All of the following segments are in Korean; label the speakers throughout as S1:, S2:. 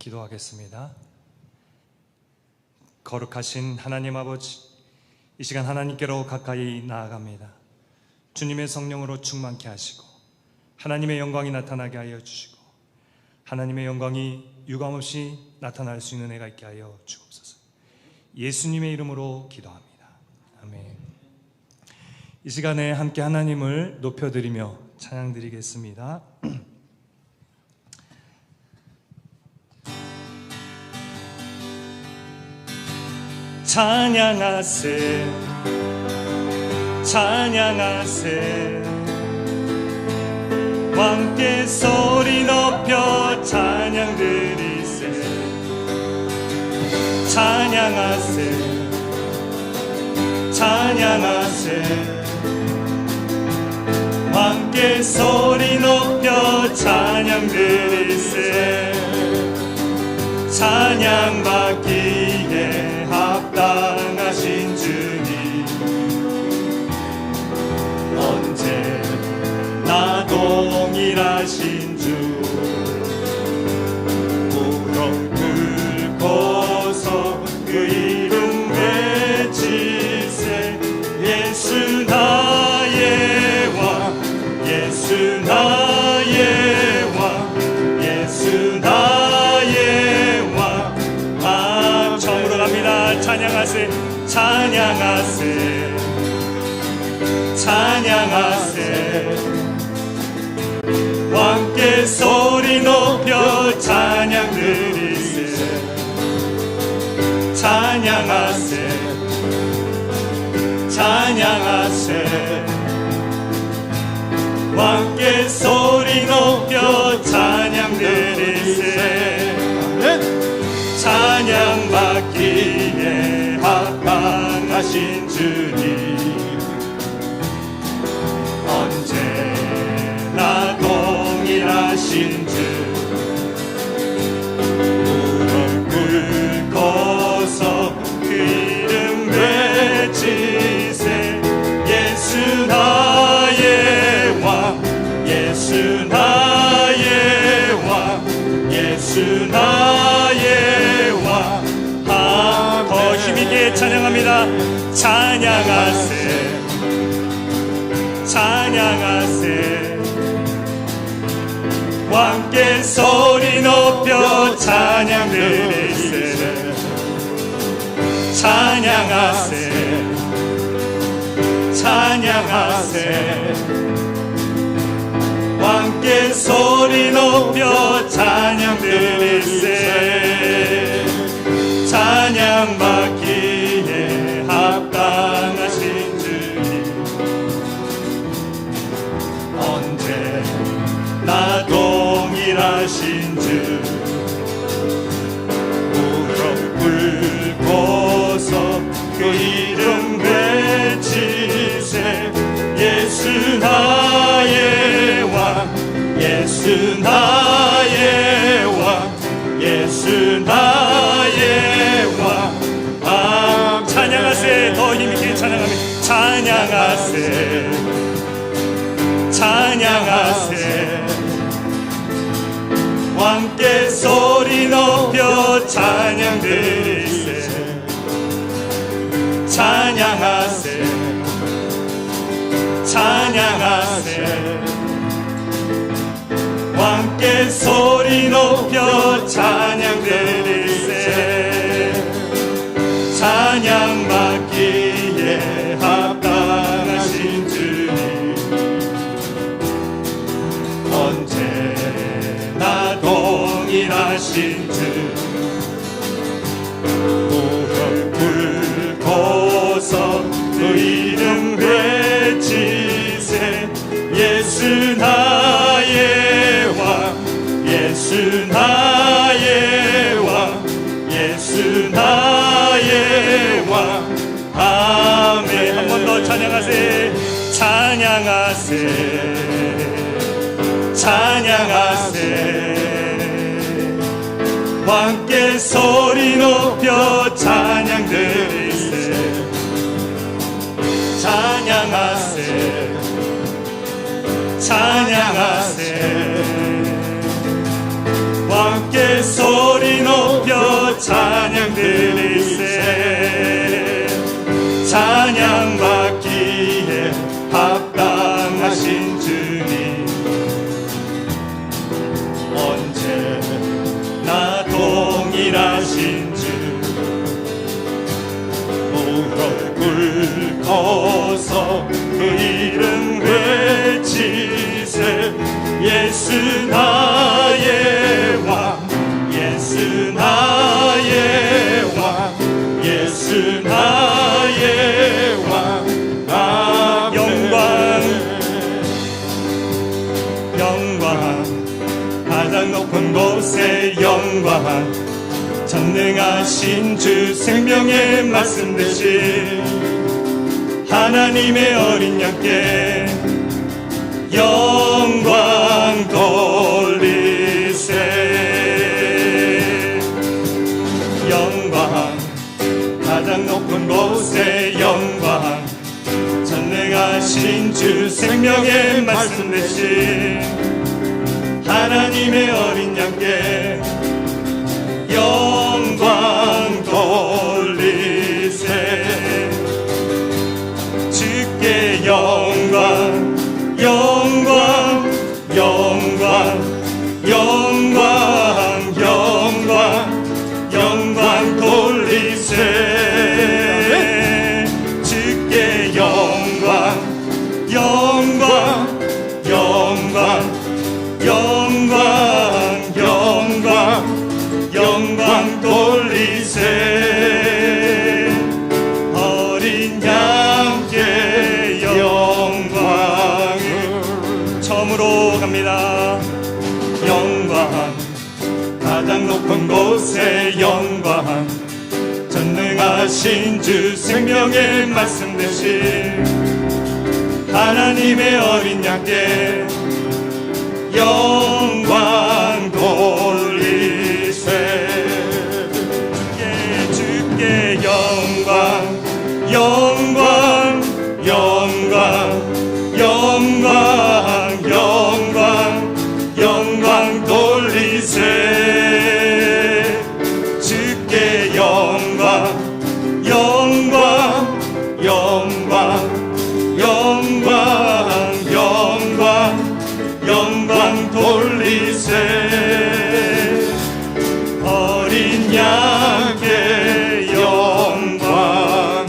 S1: 기도하겠습니다. 거룩하신 하나님 아버지, 이 시간 하나님께로 가까이 나아갑니다. 주님의 성령으로 충만케 하시고 하나님의 영광이 나타나게 하여 주시고 하나님의 영광이 유감없이 나타날 수 있는 애가 있게 하여 주옵소서. 예수님의 이름으로 기도합니다. 아멘. 이 시간에 함께 하나님을 높여드리며 찬양드리겠습니다. 찬양하세 찬양하세 왕께 소리 높여 찬양 드리세 찬양하세 찬양하세 왕께 소리 높여 찬양 드리세 찬양 받기에 합당하신 주님 언제나 동일하신 주 무릎 꿇고서 그 이름 외치세 예수 나의 왕 예수 나의 왕 예수 나의 왕 처음으로 갑니다. 찬양하세 찬양하세 찬양하세 왕께 소리 높여 찬양 드리세 찬양하세 찬양하세 왕께 소리 높여 찬양 드리세 찬양 받기에 합당하신 주님 언제나 동일하신 주 무릎 꿇고서 그 이름 외치세 예수 나의 왕 예수 나의 왕 예수 나의 왕 더 힘있게 찬양합니다. 찬양하세 찬양하세 왕께 소리 높여 찬양 드리세 찬양하세 찬양하세 왕께 소리 높여 찬양 드리세 찬양 받기에 합당하신 주님 언제나 동일하신 주 무릎 꿇고서 그 이름 외치세 예수 나의 왕 예수 나의 왕 예수 나의 왕 찬양하세 더 힘있게 찬양합니다. 찬양하세 찬양하세 왕께 소리 높여 찬양 드리세 찬양하세 찬양하세 왕께 소리 높여 찬양 드리세 찬양 받기에 합당하신 주님 언제나 동일하신 주 무릎 꿇고서 그 이름 외치세 예수 나의 왕 예수 나의 왕 예수 나의 왕 아멘. 한 번 더 찬양하세 찬양하세 찬양하세 왕께 소리 높여 찬양 드리세 찬양하세 찬양하세 왕께 소리 그 이름 외치세. 예수 나의 왕, 예수 나의 왕, 예수 나의 왕. 영광, 가장 높은 곳에 영광, 전능하신 주 생명의 말씀 되신 하나님의 어린 양께 영광 돌리세. 영광, 가장 높은 곳에 영광, 전능하신 주 생명의 말씀 되신 하나님의 어린 양께 영광 돌리세. 주께 영광, 영광, 영광, 영광, 영광, 영광 돌리세. 주께 영광, 영광, 영광, 영광, 영광, 영광 돌리세. 어린 양께 영광을. 처음으로 갑니다. 영광, 가장 높은 곳에 영광, 전능하신 주 생명의 말씀 되신 하나님의 어린 양께 영광 돌리세. 주께 영광, 영광, 영광, 영광, 영광, 영광 돌리세. 주께 영광, 영광, 영광, 영광, 영광, 영광 돌리세. 어린 양께 영광을.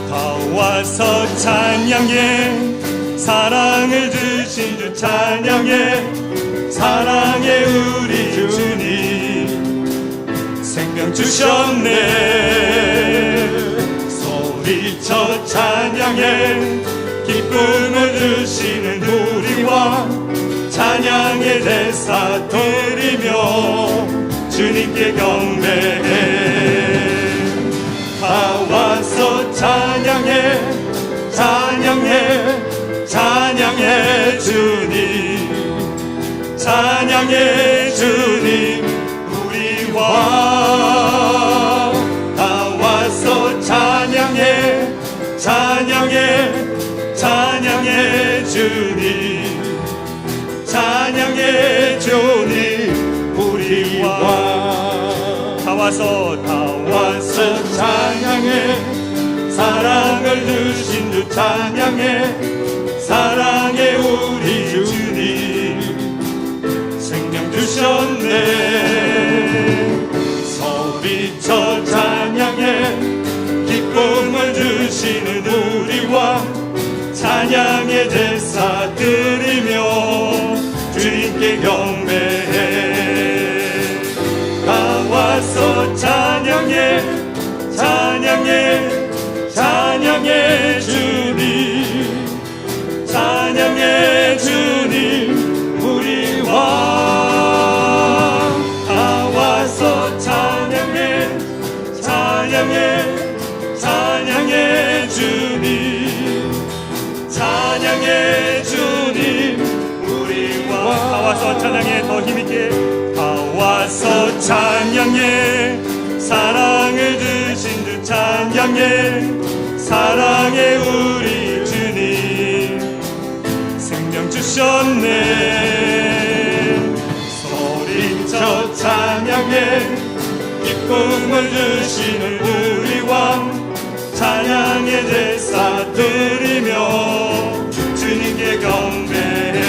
S1: 다 와서 찬양해. 사랑을 주신 주 찬양해. 사랑해 우리 주님 생명 주셨네. 소리쳐 찬양해. 기쁨을 주시는 우리 왕 찬양의 대사 드리며 주님께 경배해. 다 와서 찬양해. 찬양해. 찬양해 주님. 찬양해 주님 우리 왕. 다 와서 찬양해. 찬양해. 찬양해 주님. 찬양해 주님 우리 왕. 다 와서 찬양해. 사랑을 주신 주 찬양해. 사랑해 우리 주님 생명 주셨네. 소리쳐 찬양해. 기쁨을 주시는 우리 왕 찬양의 제사 드리며 주님께 경배해. 다 와서 찬양해. 찬양해. 찬양해 주님. 찬양해 주님 우리 왕. 다 와서 찬양해. 찬양해. 찬양해 주님. 찬양해 주님 우리 왕. 다 와서 찬양해. 더 힘있게. 다 와서 찬양해. 사랑을 주신 주 찬양해. 사랑해 우리 주님 생명 주셨네. 소리쳐 찬양해. 기쁨을 주시는 우리 왕 찬양의 제사 드리며 주님께 경배해.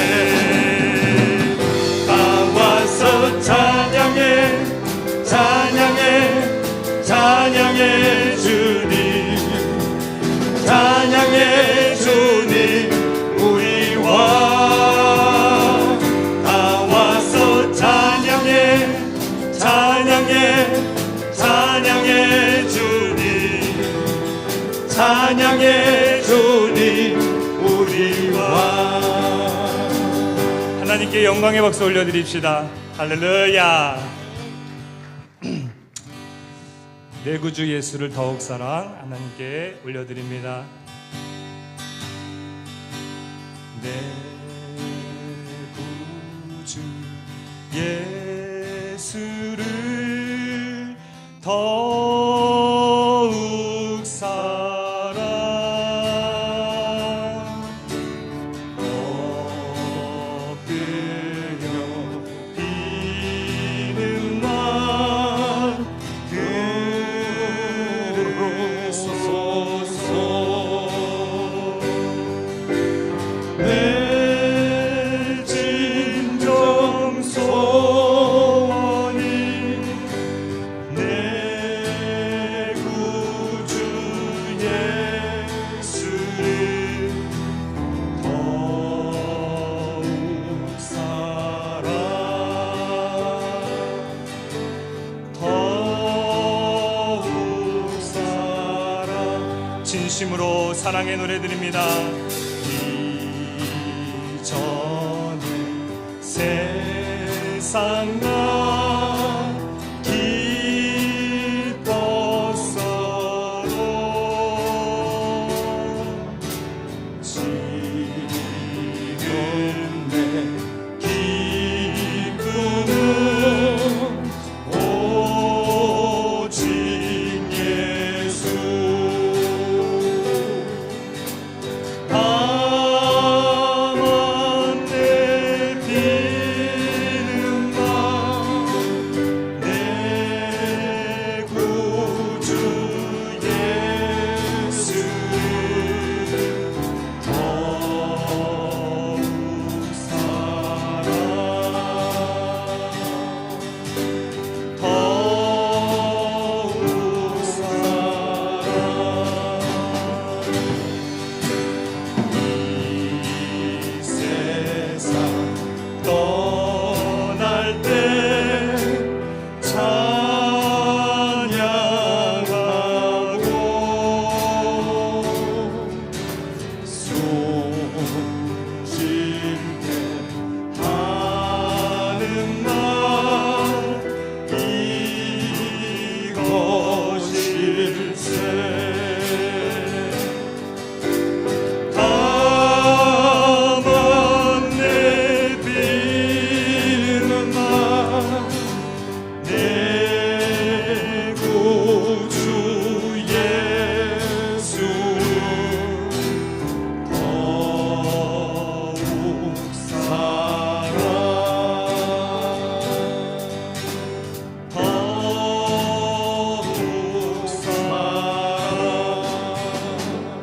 S1: 다 와서 찬양해. 찬양해. 찬양해 주님. 찬양해 하나님께 영광의 박수 올려드립시다. 할렐루야. 내 구주 예수를 더욱 사랑 하나님께 올려드립니다. 내 구주 예수를 더욱 사랑 엎드려 비는 날 들으소서. 내 진정 소원이 내 구주 예수를 더욱 사랑 더욱 사랑. 진심으로 사랑의 노래 드립니다. 이전에 세상 나 기뻤어도 지금 내 기쁨은 오직 예수. 다만 내 비는 날 내 구주 예수를 더욱 사랑 더욱 사랑. 이 세상 떠날 때 찬양하고 손짓대 하는 날 이것일세. 다만 내 비는 날 내 구주 예수를 더욱 사랑 더욱 사랑.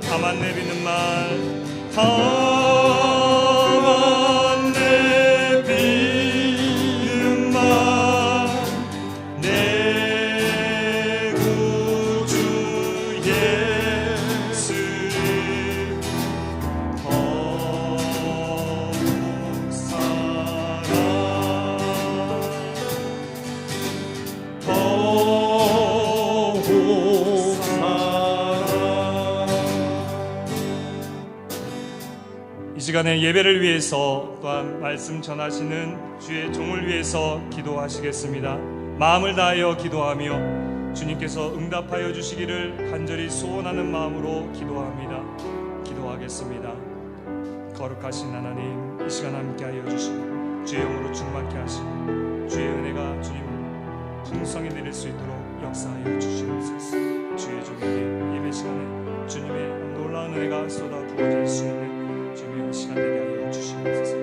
S1: 다만 내 비는 말 다만 내 비는 말 내 구주 예수를 더욱 사랑 더욱 사랑. 이 시간에 예배를 위해서 또한 말씀 전하시는 주의 종을 위해서 기도하시겠습니다. 마음을 다하여 기도하며 주님께서 응답하여 주시기를 간절히 소원하는 마음으로 기도합니다. 기도하겠습니다. 거룩하신 하나님, 이 시간 함께하여 주시고 주의 영으로 충만케 하시고 주의 은혜가 주님 풍성히 내릴 수 있도록 역사하여 주시옵소서. 주의 종에게 예배 시간에 주님의 놀라운 은혜가 쏟아 부어질 수 있는 주님의 시간 되게 하여 주시옵소서.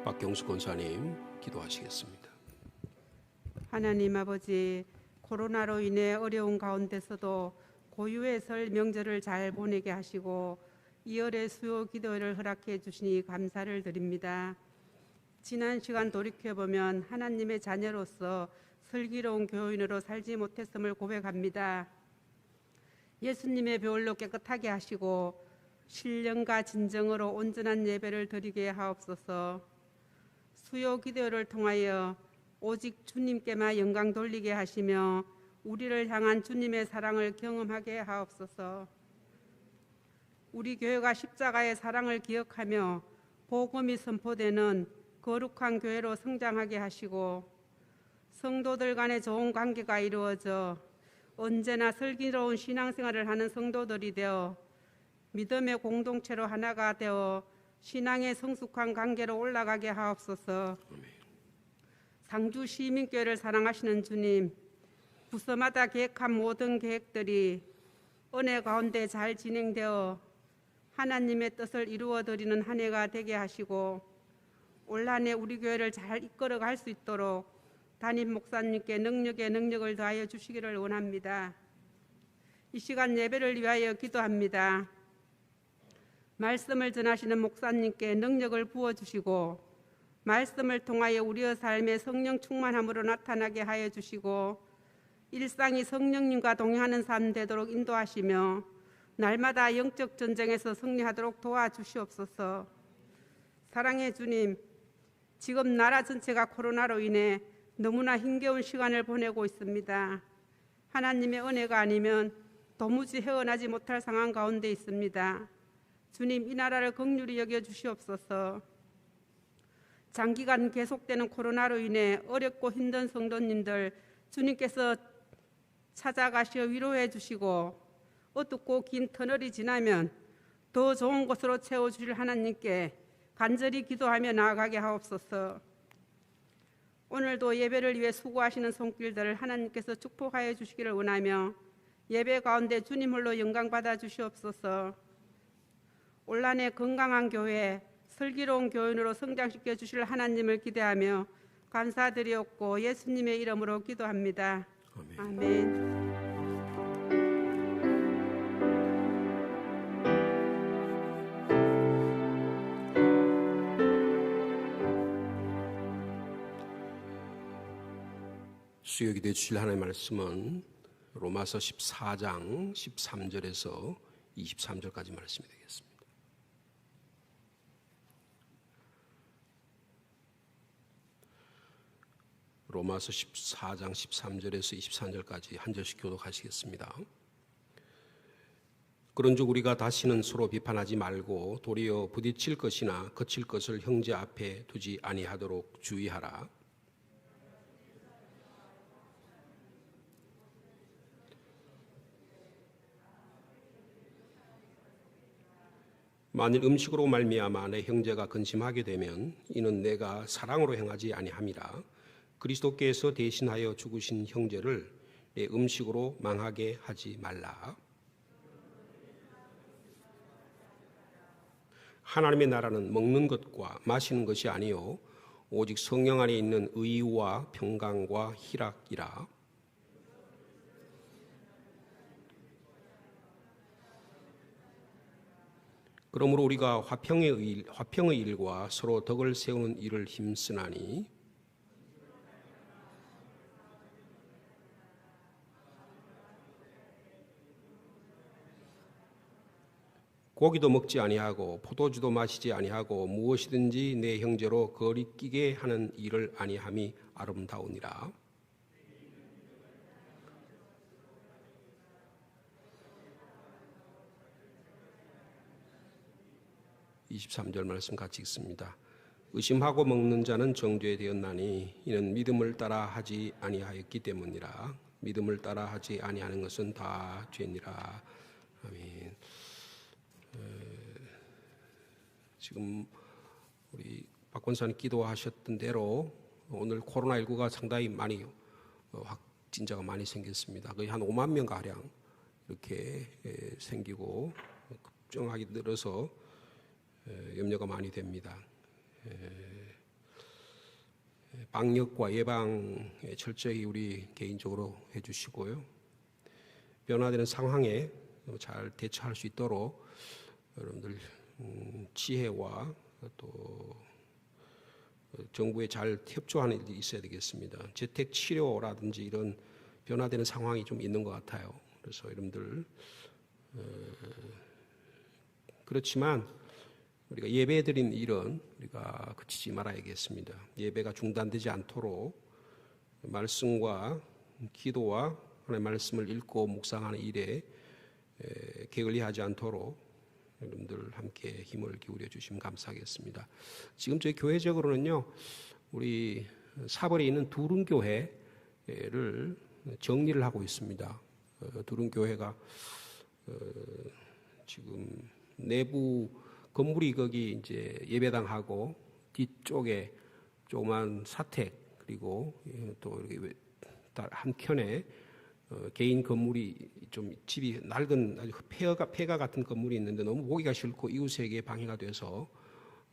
S2: 박경수 권사님 기도하시겠습니다.
S3: 하나님 아버지, 코로나로 인해 어려운 가운데서도 고유의 설 명절을 잘 보내게 하시고 2월의 수요 기도를 허락해 주시니 감사를 드립니다. 지난 시간 돌이켜보면 하나님의 자녀로서 슬기로운 교인으로 살지 못했음을 고백합니다. 예수님의 보혈로 깨끗하게 하시고 신령과 진정으로 온전한 예배를 드리게 하옵소서. 수요 기도를 통하여 오직 주님께만 영광 돌리게 하시며 우리를 향한 주님의 사랑을 경험하게 하옵소서. 우리 교회가 십자가의 사랑을 기억하며 복음이 선포되는 거룩한 교회로 성장하게 하시고 성도들 간의 좋은 관계가 이루어져 언제나 슬기로운 신앙생활을 하는 성도들이 되어 믿음의 공동체로 하나가 되어 신앙의 성숙한 관계로 올라가게 하옵소서. 상주 시민교회를 사랑하시는 주님, 부서마다 계획한 모든 계획들이 은혜 가운데 잘 진행되어 하나님의 뜻을 이루어드리는 한 해가 되게 하시고 올 한 해 우리 교회를 잘 이끌어갈 수 있도록 담임 목사님께 능력을 더하여 주시기를 원합니다. 이 시간 예배를 위하여 기도합니다. 말씀을 전하시는 목사님께 능력을 부어주시고 말씀을 통하여 우리의 삶에 성령 충만함으로 나타나게 하여 주시고 일상이 성령님과 동행하는 삶 되도록 인도하시며 날마다 영적 전쟁에서 승리하도록 도와주시옵소서. 사랑의 주님, 지금 나라 전체가 코로나로 인해 너무나 힘겨운 시간을 보내고 있습니다. 하나님의 은혜가 아니면 도무지 헤어나지 못할 상황 가운데 있습니다. 주님, 이 나라를 긍휼히 여겨 주시옵소서. 장기간 계속되는 코로나로 인해 어렵고 힘든 성도님들 주님께서 찾아가시어 위로해 주시고 어둡고 긴 터널이 지나면 더 좋은 곳으로 채워주실 하나님께 간절히 기도하며 나아가게 하옵소서. 오늘도 예배를 위해 수고하시는 손길들을 하나님께서 축복하여 주시기를 원하며 예배 가운데 주님 홀로 영광 받아 주시옵소서. 올 한 해 건강한 교회, 슬기로운 교인으로 성장시켜 주실 하나님을 기대하며 감사드리옵고 예수님의 이름으로 기도합니다. 아멘.
S2: 수요 기도해 주실 하나님의 말씀은 로마서 14장 13절에서 23절까지 말씀이 되겠습니다. 로마서 14장 13절에서 23절까지 한 절씩 교독하시겠습니다. 그런즉 우리가 다시는 서로 비판하지 말고 도리어 부딪힐 것이나 거칠 것을 형제 앞에 두지 아니하도록 주의하라. 만일 음식으로 말미암아 내 형제가 근심하게 되면 이는 내가 사랑으로 행하지 아니함이라. 그리스도께서 대신하여 죽으신 형제를 내 음식으로 망하게 하지 말라. 하나님의 나라는 먹는 것과 마시는 것이 아니요 오직 성령 안에 있는 의와 평강과 희락이라. 그러므로 우리가 화평의 일과 서로 덕을 세우는 일을 힘쓰나니 고기도 먹지 아니하고 포도주도 마시지 아니하고 무엇이든지 내 형제로 거리끼게 하는 일을 아니함이 아름다우니라. 23절 말씀 같이 읽습니다. 의심하고 먹는 자는 정죄 되었나니 이는 믿음을 따라 하지 아니하였기 때문이라. 믿음을 따라 하지 아니하는 것은 다 죄니라. 아멘. 지금 우리 박 권사님 기도하셨던 대로 오늘 코로나19가 상당히 많이 확진자가 많이 생겼습니다. 거의 한 5만 명 가량 이렇게 생기고 급증하게 늘어서 염려가 많이 됩니다. 방역과 예방에 철저히 우리 개인적으로 해주시고요. 변화되는 상황에 잘 대처할 수 있도록 여러분들 지혜와 또 정부에 잘 협조하는 일이 있어야 되겠습니다. 재택 치료라든지 이런 변화되는 상황이 좀 있는 것 같아요. 그래서 여러분들 그렇지만 우리가 예배드린 일은 우리가 그치지 말아야겠습니다. 예배가 중단되지 않도록 말씀과 기도와 하나님의 말씀을 읽고 묵상하는 일에 게을리하지 않도록 여러분들 함께 힘을 기울여 주시면 감사하겠습니다. 지금 저희 교회적으로는요, 우리 사벌에 있는 두룬교회를 정리를 하고 있습니다. 두룬교회가 지금 내부 건물이 거기 이제 예배당하고 뒤쪽에 조그만 사택 그리고 또 이렇게 한켠에 개인 건물이 좀 집이 낡은 아주 폐가 같은 건물이 있는데 너무 보기가 싫고 이웃에게 방해가 돼서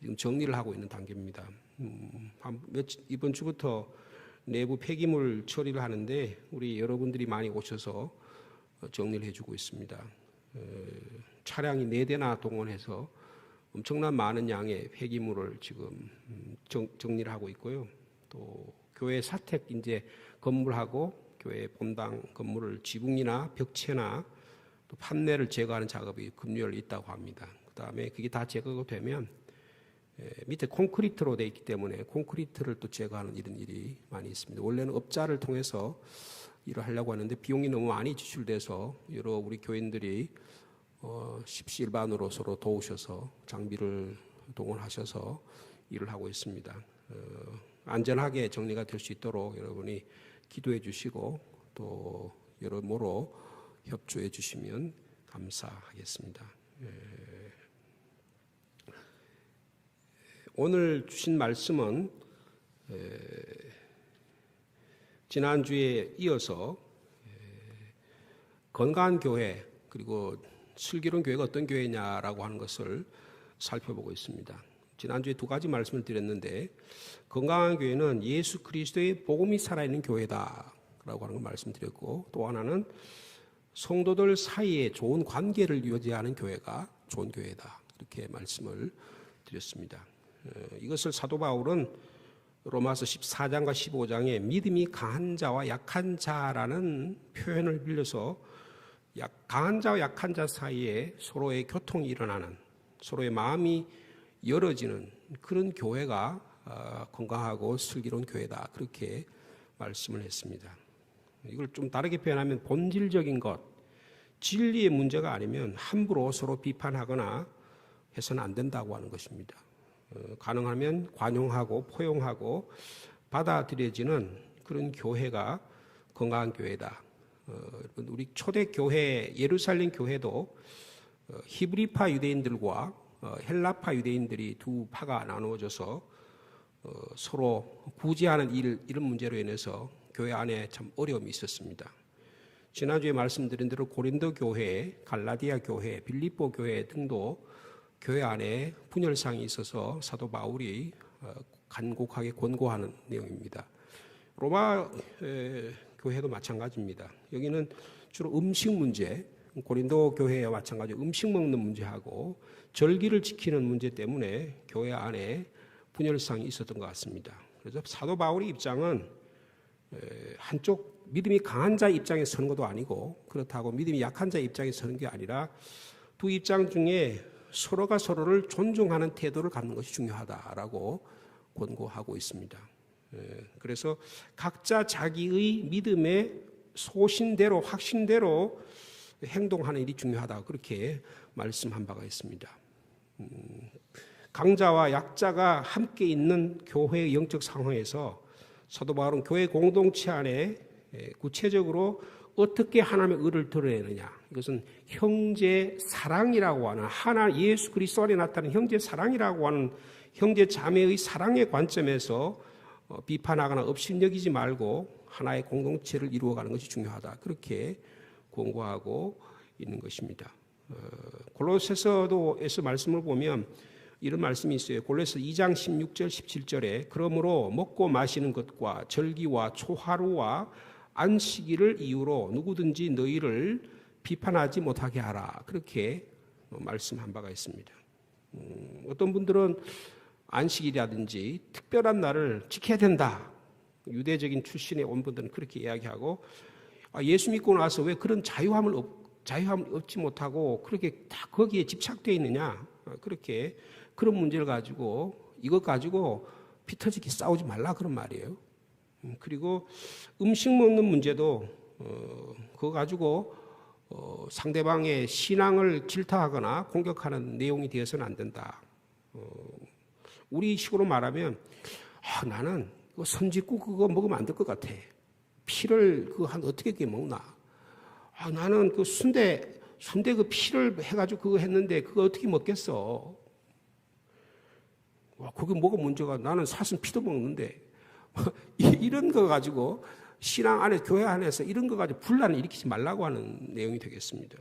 S2: 지금 정리를 하고 있는 단계입니다. 이번 주부터 내부 폐기물 처리를 하는데 우리 여러분들이 많이 오셔서 정리를 해주고 있습니다. 차량이 4대나 동원해서 엄청난 많은 양의 폐기물을 지금 정리를 하고 있고요. 또 교회 사택 이제 건물하고 교회 본당 건물을 지붕이나 벽체나 또 판넬을 제거하는 작업이 금요일 있다고 합니다. 그다음에 그게 다 제거가 되면 밑에 콘크리트로 되어 있기 때문에 콘크리트를 또 제거하는 이런 일이 많이 있습니다. 원래는 업자를 통해서 일을 하려고 하는데 비용이 너무 많이 지출돼서 여러 우리 교인들이 십시일반으로 서로 도우셔서 장비를 동원하셔서 일을 하고 있습니다. 안전하게 정리가 될 수 있도록 여러분이 기도해 주시고 또 여러모로 협조해 주시면 감사하겠습니다. 오늘 주신 말씀은 지난주에 이어서 건강한 교회 그리고 슬기로운 교회가 어떤 교회냐라고 하는 것을 살펴보고 있습니다. 지난주에 2가지 말씀을 드렸는데 건강한 교회는 예수 그리스도의 복음이 살아있는 교회다라고 하는 걸 말씀드렸고 또 하나는 성도들 사이에 좋은 관계를 유지하는 교회가 좋은 교회다 이렇게 말씀을 드렸습니다. 이것을 사도 바울은 로마서 14장과 15장에 믿음이 강한 자와 약한 자라는 표현을 빌려서 강한 자와 약한 자 사이에 서로의 교통이 일어나는 서로의 마음이 열어지는 그런 교회가 건강하고 슬기로운 교회다 그렇게 말씀을 했습니다. 이걸 좀 다르게 표현하면 본질적인 것, 진리의 문제가 아니면 함부로 서로 비판하거나 해서는 안 된다고 하는 것입니다. 가능하면 관용하고 포용하고 받아들여지는 그런 교회가 건강한 교회다. 우리 초대 교회 예루살렘 교회도 히브리파 유대인들과 헬라파 유대인들이 두 파가 나누어져서 서로 구제하는 이런 문제로 인해서 교회 안에 참 어려움이 있었습니다. 지난주에 말씀드린 대로 고린도 교회, 갈라디아 교회, 빌립보 교회 등도 교회 안에 분열상이 있어서 사도 바울이 간곡하게 권고하는 내용입니다. 로마 교회도 마찬가지입니다. 여기는 주로 음식 문제, 고린도 교회와 마찬가지로 음식 먹는 문제하고 절기를 지키는 문제 때문에 교회 안에 분열상이 있었던 것 같습니다. 그래서 사도 바울의 입장은 한쪽 믿음이 강한 자의 입장에 서는 것도 아니고 그렇다고 믿음이 약한 자의 입장에 서는 게 아니라 두 입장 중에 서로가 서로를 존중하는 태도를 갖는 것이 중요하다라고 권고하고 있습니다. 그래서 각자 자기의 믿음의 소신대로 확신대로 행동하는 일이 중요하다 그렇게 말씀한 바가 있습니다. 강자와 약자가 함께 있는 교회의 영적 상황에서 사도 바울은 교회 공동체 안에 구체적으로 어떻게 하나님의 의를 드러내느냐 이것은 형제 사랑이라고 하는 예수 그리스도 안에 나타나는 형제 사랑이라고 하는 형제 자매의 사랑의 관점에서 비판하거나 업신여기지 말고 하나의 공동체를 이루어가는 것이 중요하다 그렇게 권고하고 있는 것입니다. 골로새서도에서 말씀을 보면 이런 말씀이 있어요. 골로새 2장 16절 17절에 그러므로 먹고 마시는 것과 절기와 초하루와 안식일을 이유로 누구든지 너희를 비판하지 못하게 하라 그렇게 말씀한 바가 있습니다. 어떤 분들은 안식일이라든지 특별한 날을 지켜야 된다. 유대적인 출신의 온 분들은 그렇게 이야기하고, 예수 믿고 나서 왜 그런 자유함을 얻지 못하고 그렇게 다 거기에 집착되어 있느냐. 그렇게 그런 문제를 가지고 이것 가지고 피터지게 싸우지 말라 그런 말이에요. 그리고 음식 먹는 문제도 그거 가지고 상대방의 신앙을 질타하거나 공격하는 내용이 되어서는 안 된다. 우리 식으로 말하면 나는 선짓국 그거 먹으면 안 될 것 같아. 피를 그거 어떻게 먹나? 나는 그 순대 그 피를 해가지고 그거 했는데 그거 어떻게 먹겠어? 그게 뭐가 문제가? 나는 사슴 피도 먹는데 이런 거 가지고 신앙 안에 교회 안에서 이런 거 가지고 분란을 일으키지 말라고 하는 내용이 되겠습니다.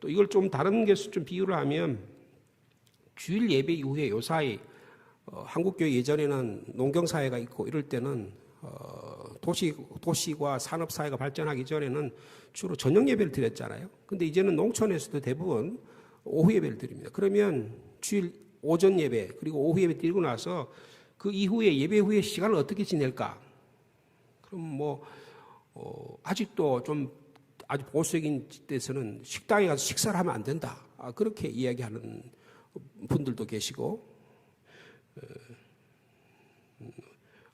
S2: 또 이걸 좀 다른 것으로 좀 비유를 하면 주일 예배 이후에 요 사이 한국교회 예전에는 농경사회가 있고 이럴 때는 도시와 산업사회가 발전하기 전에는 주로 저녁 예배를 드렸잖아요. 근데 이제는 농촌에서도 대부분 오후 예배를 드립니다. 그러면 주일 오전 예배 그리고 오후 예배 드리고 나서 그 이후에 예배 후에 시간을 어떻게 지낼까? 그럼 아직도 좀 아주 보수적인 데서는 식당에 가서 식사를 하면 안 된다. 그렇게 이야기하는 분들도 계시고,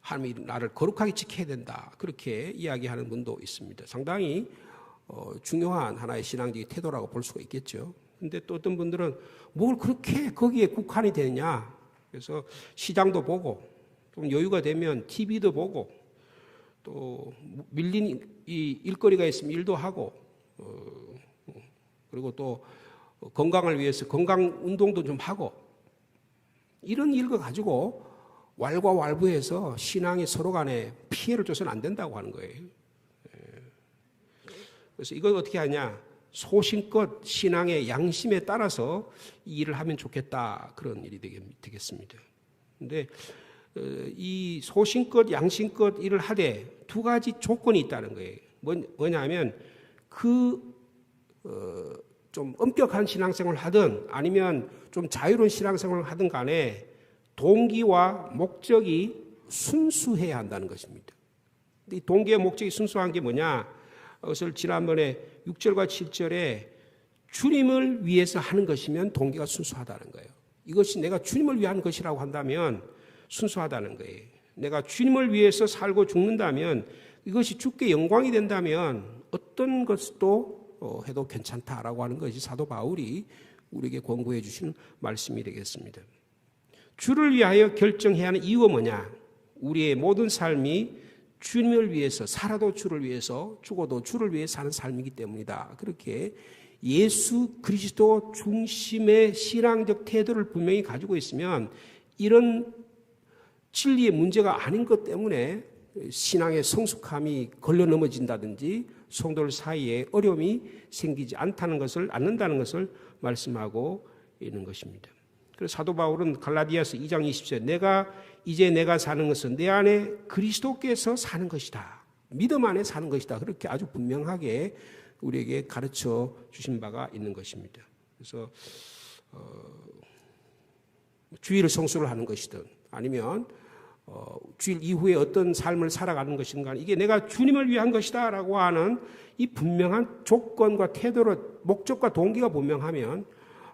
S2: 하나님이 나를 거룩하게 지켜야 된다. 그렇게 이야기하는 분도 있습니다. 상당히 중요한 하나의 신앙적인 태도라고 볼 수가 있겠죠. 근데 또 어떤 분들은 뭘 그렇게 거기에 국한이 되느냐. 그래서 시장도 보고, 좀 여유가 되면 TV도 보고, 또 밀린 이 일거리가 있으면 일도 하고, 그리고 또 건강을 위해서 건강 운동도 좀 하고, 이런 일을 가지고 왈가왈부해서 신앙이 서로 간에 피해를 줘서는 안 된다고 하는 거예요. 그래서 이걸 어떻게 하냐? 소신껏 신앙의 양심에 따라서 이 일을 하면 좋겠다. 그런 일이 되겠습니다. 그런데 이 소신껏 양심껏 일을 하되 두 가지 조건이 있다는 거예요. 뭐냐면 좀 엄격한 신앙생활을 하든 아니면 좀 자유로운 신앙생활을 하든 간에 동기와 목적이 순수해야 한다는 것입니다. 이 동기와 목적이 순수한 게 뭐냐? 그것을 지난번에 6절과 7절에 주님을 위해서 하는 것이면 동기가 순수하다는 거예요. 이것이 내가 주님을 위한 것이라고 한다면 순수하다는 거예요. 내가 주님을 위해서 살고 죽는다면 이것이 주께 영광이 된다면 어떤 것도 해도 괜찮다라고 하는 것이 사도 바울이 우리에게 권고해 주시는 말씀이 되겠습니다. 주를 위하여 결정해야 하는 이유가 뭐냐? 우리의 모든 삶이 주님을 위해서 살아도 주를 위해서 죽어도 주를 위해 사는 삶이기 때문이다. 그렇게 예수 그리스도 중심의 신앙적 태도를 분명히 가지고 있으면 이런 진리의 문제가 아닌 것 때문에 신앙의 성숙함이 걸려 넘어진다든지 성도들 사이에 어려움이 생기지 않는다는 것을 말씀하고 있는 것입니다. 그래서 사도 바울은 갈라디아서 2장 20절 내가 사는 것은 내 안에 그리스도께서 사는 것이다. 믿음 안에 사는 것이다. 그렇게 아주 분명하게 우리에게 가르쳐 주신 바가 있는 것입니다. 그래서 주일을 성수를 하는 것이든 아니면 주일 이후에 어떤 삶을 살아가는 것인가 이게 내가 주님을 위한 것이다 라고 하는 이 분명한 조건과 태도로 목적과 동기가 분명하면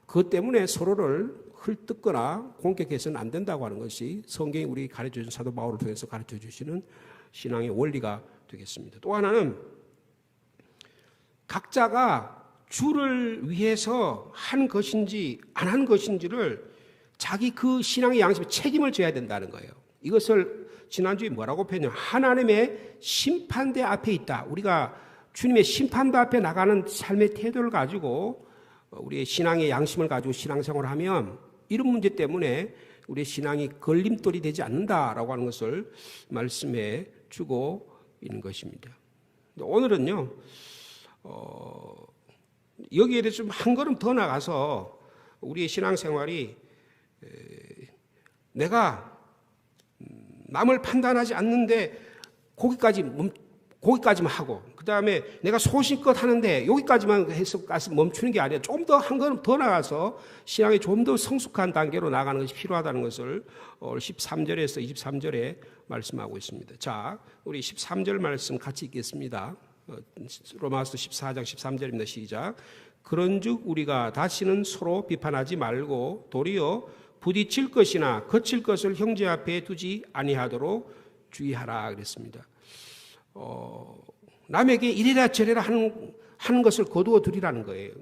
S2: 그것 때문에 서로를 헐뜯거나 공격해서는 안 된다고 하는 것이 성경이 우리 가르쳐주신 사도 바울을 통해서 가르쳐주시는 신앙의 원리가 되겠습니다. 또 하나는 각자가 주를 위해서 한 것인지 안 한 것인지를 자기 그 신앙의 양심에 책임을 져야 된다는 거예요. 이것을 지난주에 뭐라고 표현해요? 하나님의 심판대 앞에 있다. 우리가 주님의 심판대 앞에 나가는 삶의 태도를 가지고 우리의 신앙의 양심을 가지고 신앙생활을 하면 이런 문제 때문에 우리의 신앙이 걸림돌이 되지 않는다라고 하는 것을 말씀해 주고 있는 것입니다. 오늘은요, 여기에 대해서 좀 한 걸음 더 나가서 우리의 신앙생활이 내가 남을 판단하지 않는데 거기까지만 하고 다음에 내가 소신껏 하는데 여기까지만 해서 가서 멈추는 게 아니라 좀 더 한 걸음 더 나가서 신앙이 좀 더 성숙한 단계로 나가는 것이 필요하다는 것을 13절에서 23절에 말씀하고 있습니다. 자, 우리 13절 말씀 같이 읽겠습니다. 로마서 14장 13절입니다. 시작. 그런즉 우리가 다시는 서로 비판하지 말고 도리어 부딪힐 것이나 거칠 것을 형제 앞에 두지 아니하도록 주의하라 그랬습니다. 남에게 이래라 저래라 하는 것을 거두어 두리라는 거예요.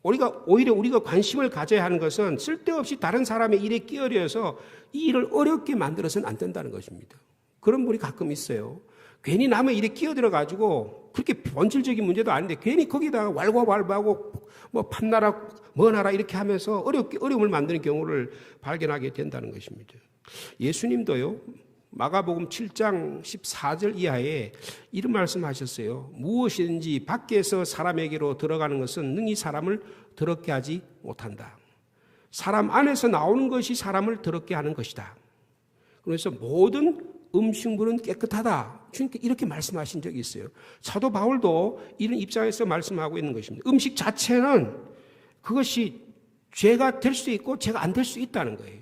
S2: 오히려 우리가 관심을 가져야 하는 것은 쓸데없이 다른 사람의 일에 끼어들어서 이 일을 어렵게 만들어서는 안 된다는 것입니다. 그런 분이 가끔 있어요. 괜히 남의 일에 끼어들어가지고 그렇게 본질적인 문제도 아닌데 괜히 거기다가 왈가왈부하고 뭐 판나라 뭐나라 이렇게 하면서 어려움을 만드는 경우를 발견하게 된다는 것입니다. 예수님도요. 마가복음 7장 14절 이하에 이런 말씀하셨어요. 무엇이든지 밖에서 사람에게로 들어가는 것은 능히 사람을 더럽게 하지 못한다. 사람 안에서 나오는 것이 사람을 더럽게 하는 것이다. 그래서 모든 음식물은 깨끗하다. 주님께 이렇게 말씀하신 적이 있어요. 사도 바울도 이런 입장에서 말씀하고 있는 것입니다. 음식 자체는 그것이 죄가 될 수 있고 죄가 안 될 수 있다는 거예요.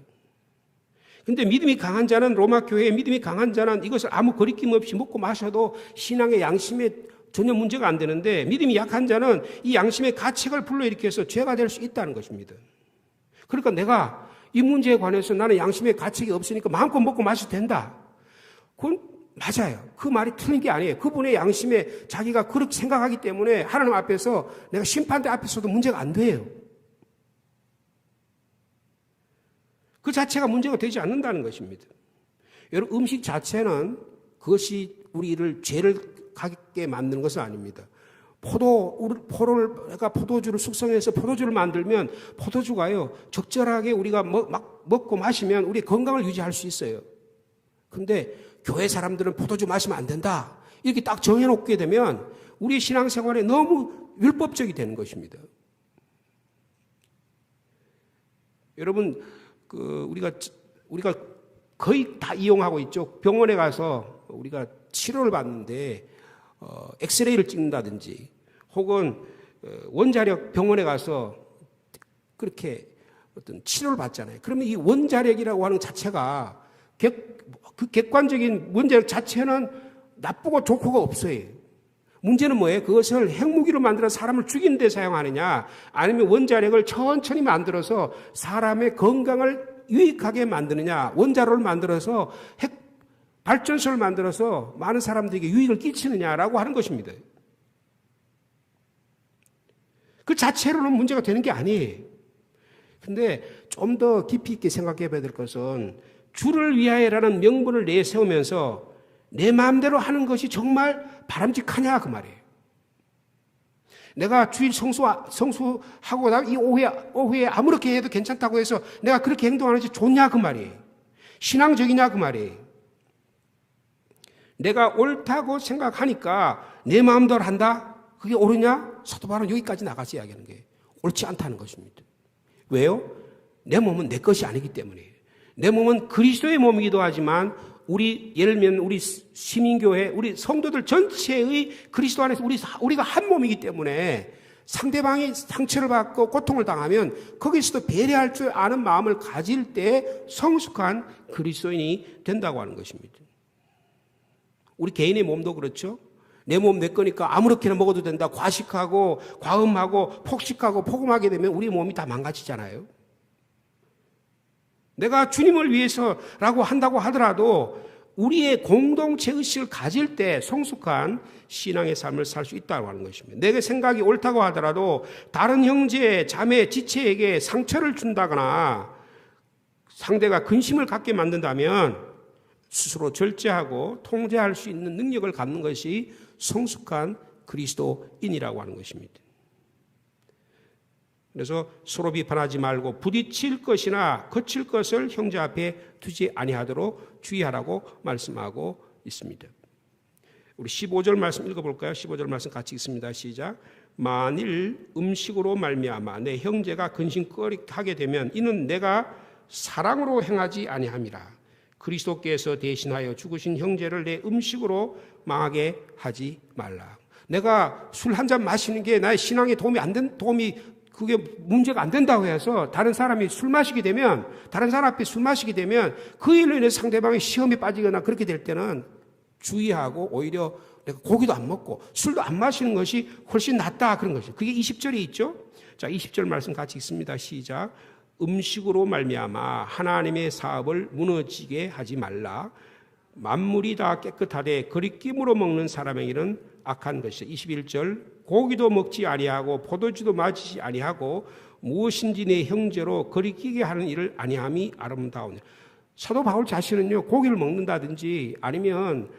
S2: 근데 믿음이 강한 자는 로마 교회의 믿음이 강한 자는 이것을 아무 거리낌 없이 먹고 마셔도 신앙의 양심에 전혀 문제가 안 되는데 믿음이 약한 자는 이 양심의 가책을 불러일으켜서 죄가 될 수 있다는 것입니다. 그러니까 내가 이 문제에 관해서 나는 양심의 가책이 없으니까 마음껏 먹고 마셔도 된다. 그건 맞아요. 그 말이 틀린 게 아니에요. 그분의 양심에 자기가 그렇게 생각하기 때문에 하나님 앞에서 내가 심판대 앞에서도 문제가 안 돼요. 그 자체가 문제가 되지 않는다는 것입니다. 여러분 음식 자체는 그것이 우리를 죄를 갖게 만드는 것은 아닙니다. 포도주를 숙성해서 포도주를 만들면 포도주가요 적절하게 우리가 막 먹고 마시면 우리 건강을 유지할 수 있어요. 근데 교회 사람들은 포도주 마시면 안 된다. 이렇게 딱 정해놓게 되면 우리 신앙생활에 너무 율법적이 되는 것입니다. 여러분 우리가 거의 다 이용하고 있죠. 병원에 가서 우리가 치료를 받는데 엑스레이를 찍는다든지 혹은 원자력 병원에 가서 그렇게 어떤 치료를 받잖아요. 그러면 이 원자력이라고 하는 자체가 그 객관적인 원자력 자체는 나쁘고 좋고가 없어요. 문제는 뭐예요? 그것을 핵무기로 만들어 사람을 죽이는 데 사용하느냐 아니면 원자력을 천천히 만들어서 사람의 건강을 유익하게 만드느냐 원자로를 만들어서 핵 발전소를 만들어서 많은 사람들에게 유익을 끼치느냐라고 하는 것입니다. 그 자체로는 문제가 되는 게 아니에요. 근데 좀 더 깊이 있게 생각해 봐야 될 것은 주를 위하여라는 명분을 내세우면서 내 마음대로 하는 것이 정말 바람직하냐 그 말이에요. 내가 주일 성수하고 나 이 오후에 아무렇게 해도 괜찮다고 해서 내가 그렇게 행동하는 것이 좋냐 그 말이에요. 신앙적이냐 그 말이에요. 내가 옳다고 생각하니까 내 마음대로 한다? 그게 옳으냐? 사도 바울은 여기까지 나가서 이야기하는 거예요. 옳지 않다는 것입니다. 왜요? 내 몸은 내 것이 아니기 때문이에요. 내 몸은 그리스도의 몸이기도 하지만 예를 들면 우리 시민교회, 우리 성도들 전체의 그리스도 안에서 우리가 한 몸이기 때문에 상대방이 상처를 받고 고통을 당하면 거기서도 배려할 줄 아는 마음을 가질 때 성숙한 그리스도인이 된다고 하는 것입니다. 우리 개인의 몸도 그렇죠. 내 몸 내 거니까 아무렇게나 먹어도 된다. 과식하고 과음하고 폭식하고 폭음하게 되면 우리 몸이 다 망가지잖아요. 내가 주님을 위해서라고 한다고 하더라도 우리의 공동체 의식을 가질 때 성숙한 신앙의 삶을 살 수 있다고 하는 것입니다. 내게 생각이 옳다고 하더라도 다른 형제, 자매, 지체에게 상처를 준다거나 상대가 근심을 갖게 만든다면 스스로 절제하고 통제할 수 있는 능력을 갖는 것이 성숙한 그리스도인이라고 하는 것입니다. 그래서 서로 비판하지 말고 부딪힐 것이나 거칠 것을 형제 앞에 두지 아니하도록 주의하라고 말씀하고 있습니다. 우리 15절 말씀 읽어볼까요? 15절 말씀 같이 읽습니다. 시작. 만일 음식으로 말미암아 내 형제가 근심거리하게 되면 이는 내가 사랑으로 행하지 아니함이라. 그리스도께서 대신하여 죽으신 형제를 내 음식으로 망하게 하지 말라. 내가 술 한 잔 마시는 게 나의 신앙에 그게 문제가 안 된다고 해서 다른 사람이 술 마시게 되면, 다른 사람 앞에 술 마시게 되면 그 일로 인해 상대방이 시험에 빠지거나 그렇게 될 때는 주의하고 오히려 내가 고기도 안 먹고 술도 안 마시는 것이 훨씬 낫다, 그런 것이죠. 그게 20절에 있죠. 자, 20절 말씀 같이 읽습니다. 시작. 음식으로 말미암아 하나님의 사업을 무너지게 하지 말라. 만물이 다 깨끗하되 거리낌으로 먹는 사람의 일은 악한 것이다. 21절. 고기도 먹지 아니하고 포도주도 마시지 아니하고 무엇인지 내 형제로 거리끼게 하는 일을 아니함이 아름다우니. 사도 바울 자신은요, 고기를 먹는다든지 아니면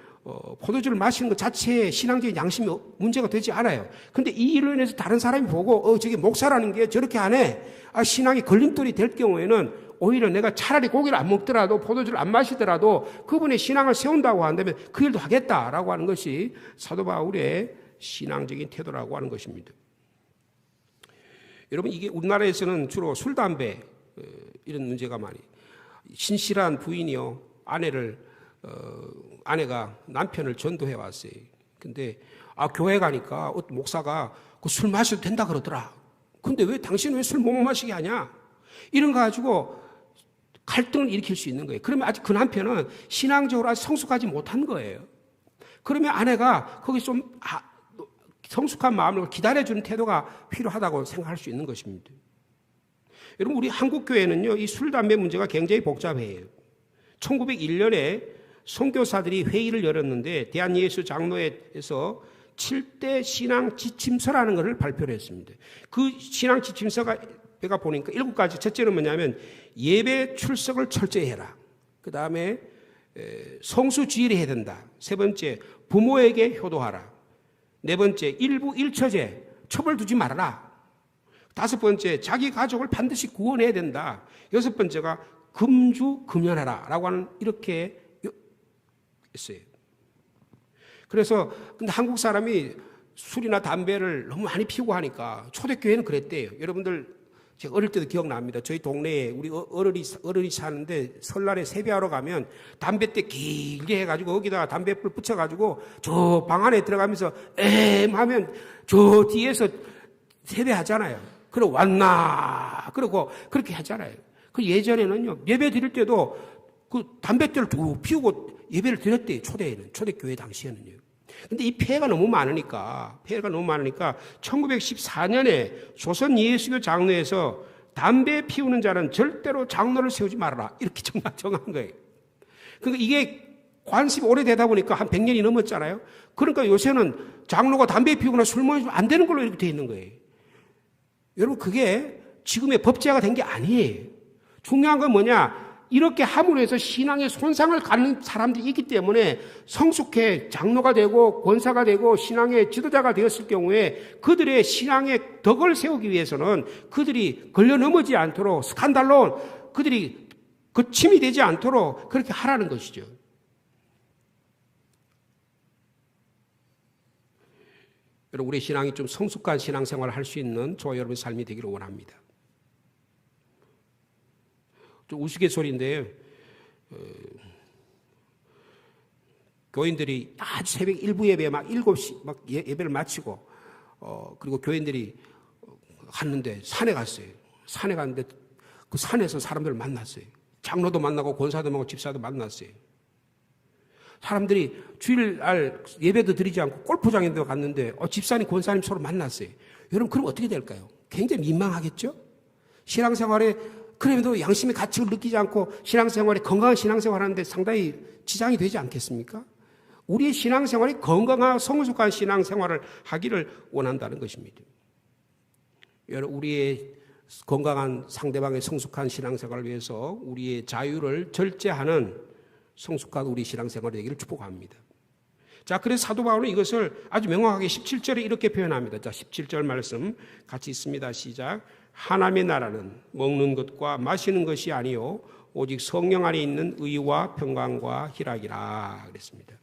S2: 포도주를 마시는 것 자체에 신앙적인 양심이 문제가 되지 않아요. 근데 이 일로 인해서 다른 사람이 보고 저게 목사라는 게 저렇게 하네, 신앙이 걸림돌이 될 경우에는 오히려 내가 차라리 고기를 안 먹더라도 포도주를 안 마시더라도 그분의 신앙을 세운다고 한다면 그 일도 하겠다라고 하는 것이 사도 바울의 신앙적인 태도라고 하는 것입니다. 여러분, 이게 우리나라에서는 주로 술, 담배 이런 문제가 많이, 신실한 부인이요, 아내가 남편을 전도해 왔어요. 근데 교회 가니까 어떤 목사가 술 마셔도 된다 그러더라. 근데 당신은 왜 술 못 마시게 하냐? 이런 거 가지고 갈등을 일으킬 수 있는 거예요. 그러면 아직 그 남편은 신앙적으로 아직 성숙하지 못한 거예요. 그러면 아내가 거기 좀 성숙한 마음으로 기다려주는 태도가 필요하다고 생각할 수 있는 것입니다. 여러분, 우리 한국교회는요, 이 술, 담배 문제가 굉장히 복잡해요. 1901년에 선교사들이 회의를 열었는데 대한예수 장로회에서 7대 신앙 지침서라는 것을 발표를 했습니다. 그 신앙 지침서가 제가 보니까 7가지. 첫째는 뭐냐면 예배 출석을 철저히 해라. 그 다음에 성수주의를 해야 된다. 세 번째, 부모에게 효도하라. 네 번째, 일부 일처제, 처벌 두지 말아라. 다섯 번째, 자기 가족을 반드시 구원해야 된다. 여섯 번째가 금주 금연하라 라고 하는, 이렇게 했어요. 그래서 근데 한국 사람이 술이나 담배를 너무 많이 피우고 하니까 초대교회는 그랬대요. 여러분들, 제가 어릴 때도 기억납니다. 저희 동네에 우리 어른이 사는데 설날에 세배하러 가면 담뱃대 길게 해가지고 거기다가 담뱃불 붙여가지고 저 방 안에 들어가면서 하면 저 뒤에서 세배하잖아요. 그리고 왔나? 그러고 그렇게 하잖아요. 그 예전에는요, 예배 드릴 때도 그 담뱃대를 쭉 피우고 예배를 드렸대요. 초대교회 당시에는요. 근데 이 폐해가 너무 많으니까 1914년에 조선 예수교 장로에서 담배 피우는 자는 절대로 장로를 세우지 말아라, 이렇게 정한 거예요. 그러니까 이게 관습이 오래되다 보니까 한 100년이 넘었잖아요. 그러니까 요새는 장로가 담배 피우거나 술 마시면 안 되는 걸로 이렇게 돼 있는 거예요. 여러분, 그게 지금의 법제화가 된 게 아니에요. 중요한 건 뭐냐? 이렇게 함으로 해서 신앙에 손상을 가는 사람들이 있기 때문에 성숙해 장로가 되고 권사가 되고 신앙의 지도자가 되었을 경우에 그들의 신앙의 덕을 세우기 위해서는 그들이 걸려 넘어지지 않도록, 스칸달로 그들이 거침이 되지 않도록 그렇게 하라는 것이죠. 여러분, 우리 신앙이 좀 성숙한 신앙생활을 할 수 있는 저와 여러분의 삶이 되기를 원합니다. 좀 우스갯소리인데요. 교인들이 아주 새벽 1부 예배 막 7시 막 예배를 마치고 그리고 교인들이 갔는데 산에 갔어요. 산에 갔는데 그 산에서 사람들을 만났어요. 장로도 만나고 권사도 만나고 집사도 만났어요. 사람들이 주일날 예배도 드리지 않고 골프장에도 갔는데 집사님, 권사님 서로 만났어요. 여러분, 그럼 어떻게 될까요? 굉장히 민망하겠죠? 신앙생활에 그래도 양심의 가치를 느끼지 않고 신앙생활에, 건강한 신앙생활 하는데 상당히 지장이 되지 않겠습니까? 우리의 신앙생활이 건강한 성숙한 신앙생활을 하기를 원한다는 것입니다. 여러분, 우리의 건강한 상대방의 성숙한 신앙생활을 위해서 우리의 자유를 절제하는 성숙한 우리 신앙생활이 되기를 축복합니다. 자, 그래서 사도 바울은 이것을 아주 명확하게 17절에 이렇게 표현합니다. 자, 17절 말씀 같이 있습니다. 시작. 하나님의 나라는 먹는 것과 마시는 것이 아니요 오직 성령 안에 있는 의와 평강과 희락이라 그랬습니다.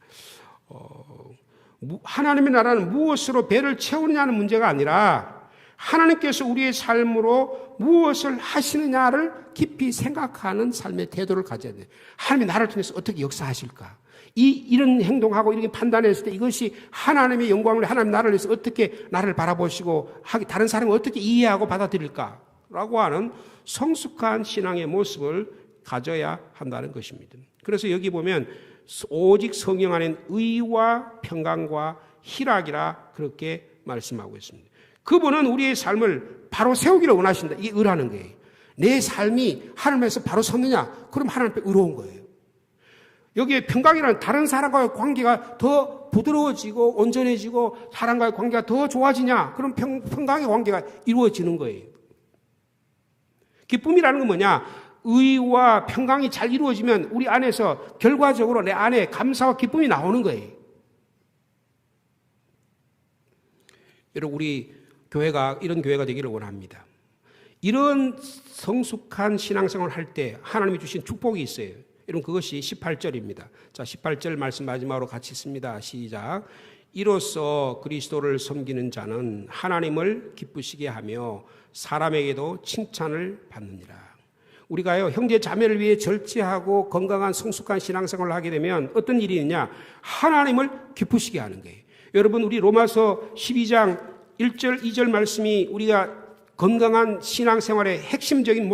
S2: 하나님의 나라는 무엇으로 배를 채우느냐는 문제가 아니라 하나님께서 우리의 삶으로 무엇을 하시느냐를 깊이 생각하는 삶의 태도를 가져야 돼요. 하나님이 나를 통해서 어떻게 역사하실까? 이런 행동하고 이렇게 판단했을 때 이것이 하나님의 영광을, 하나님 나를 위해서 어떻게 나를 바라보시고 다른 사람을 어떻게 이해하고 받아들일까라고 하는 성숙한 신앙의 모습을 가져야 한다는 것입니다. 그래서 여기 보면 오직 성령 안엔 의와 평강과 희락이라 그렇게 말씀하고 있습니다. 그분은 우리의 삶을 바로 세우기를 원하신다. 이게 의라는 거예요. 내 삶이 하나님에서 바로 섰느냐? 그럼 하나님 앞에 의로운 거예요. 여기에 평강이라는 다른 사람과의 관계가 더 부드러워지고 온전해지고 사람과의 관계가 더 좋아지냐? 그럼 평강의 관계가 이루어지는 거예요. 기쁨이라는 건 뭐냐? 의와 평강이 잘 이루어지면 우리 안에서 결과적으로 내 안에 감사와 기쁨이 나오는 거예요. 여러분, 우리 교회가 이런 교회가 되기를 원합니다. 이런 성숙한 신앙생활을 할 때 하나님이 주신 축복이 있어요. 여러분, 그것이 18절입니다. 자, 18절 말씀 마지막으로 같이 읽습니다. 시작. 이로써 그리스도를 섬기는 자는 하나님을 기쁘시게 하며 사람에게도 칭찬을 받느니라. 우리가요, 형제 자매를 위해 절제하고 건강한 성숙한 신앙생활을 하게 되면 어떤 일이 있냐? 하나님을 기쁘시게 하는 거예요. 여러분, 우리 로마서 12장 1절, 2절 말씀이 우리가 건강한 신앙생활의 핵심적인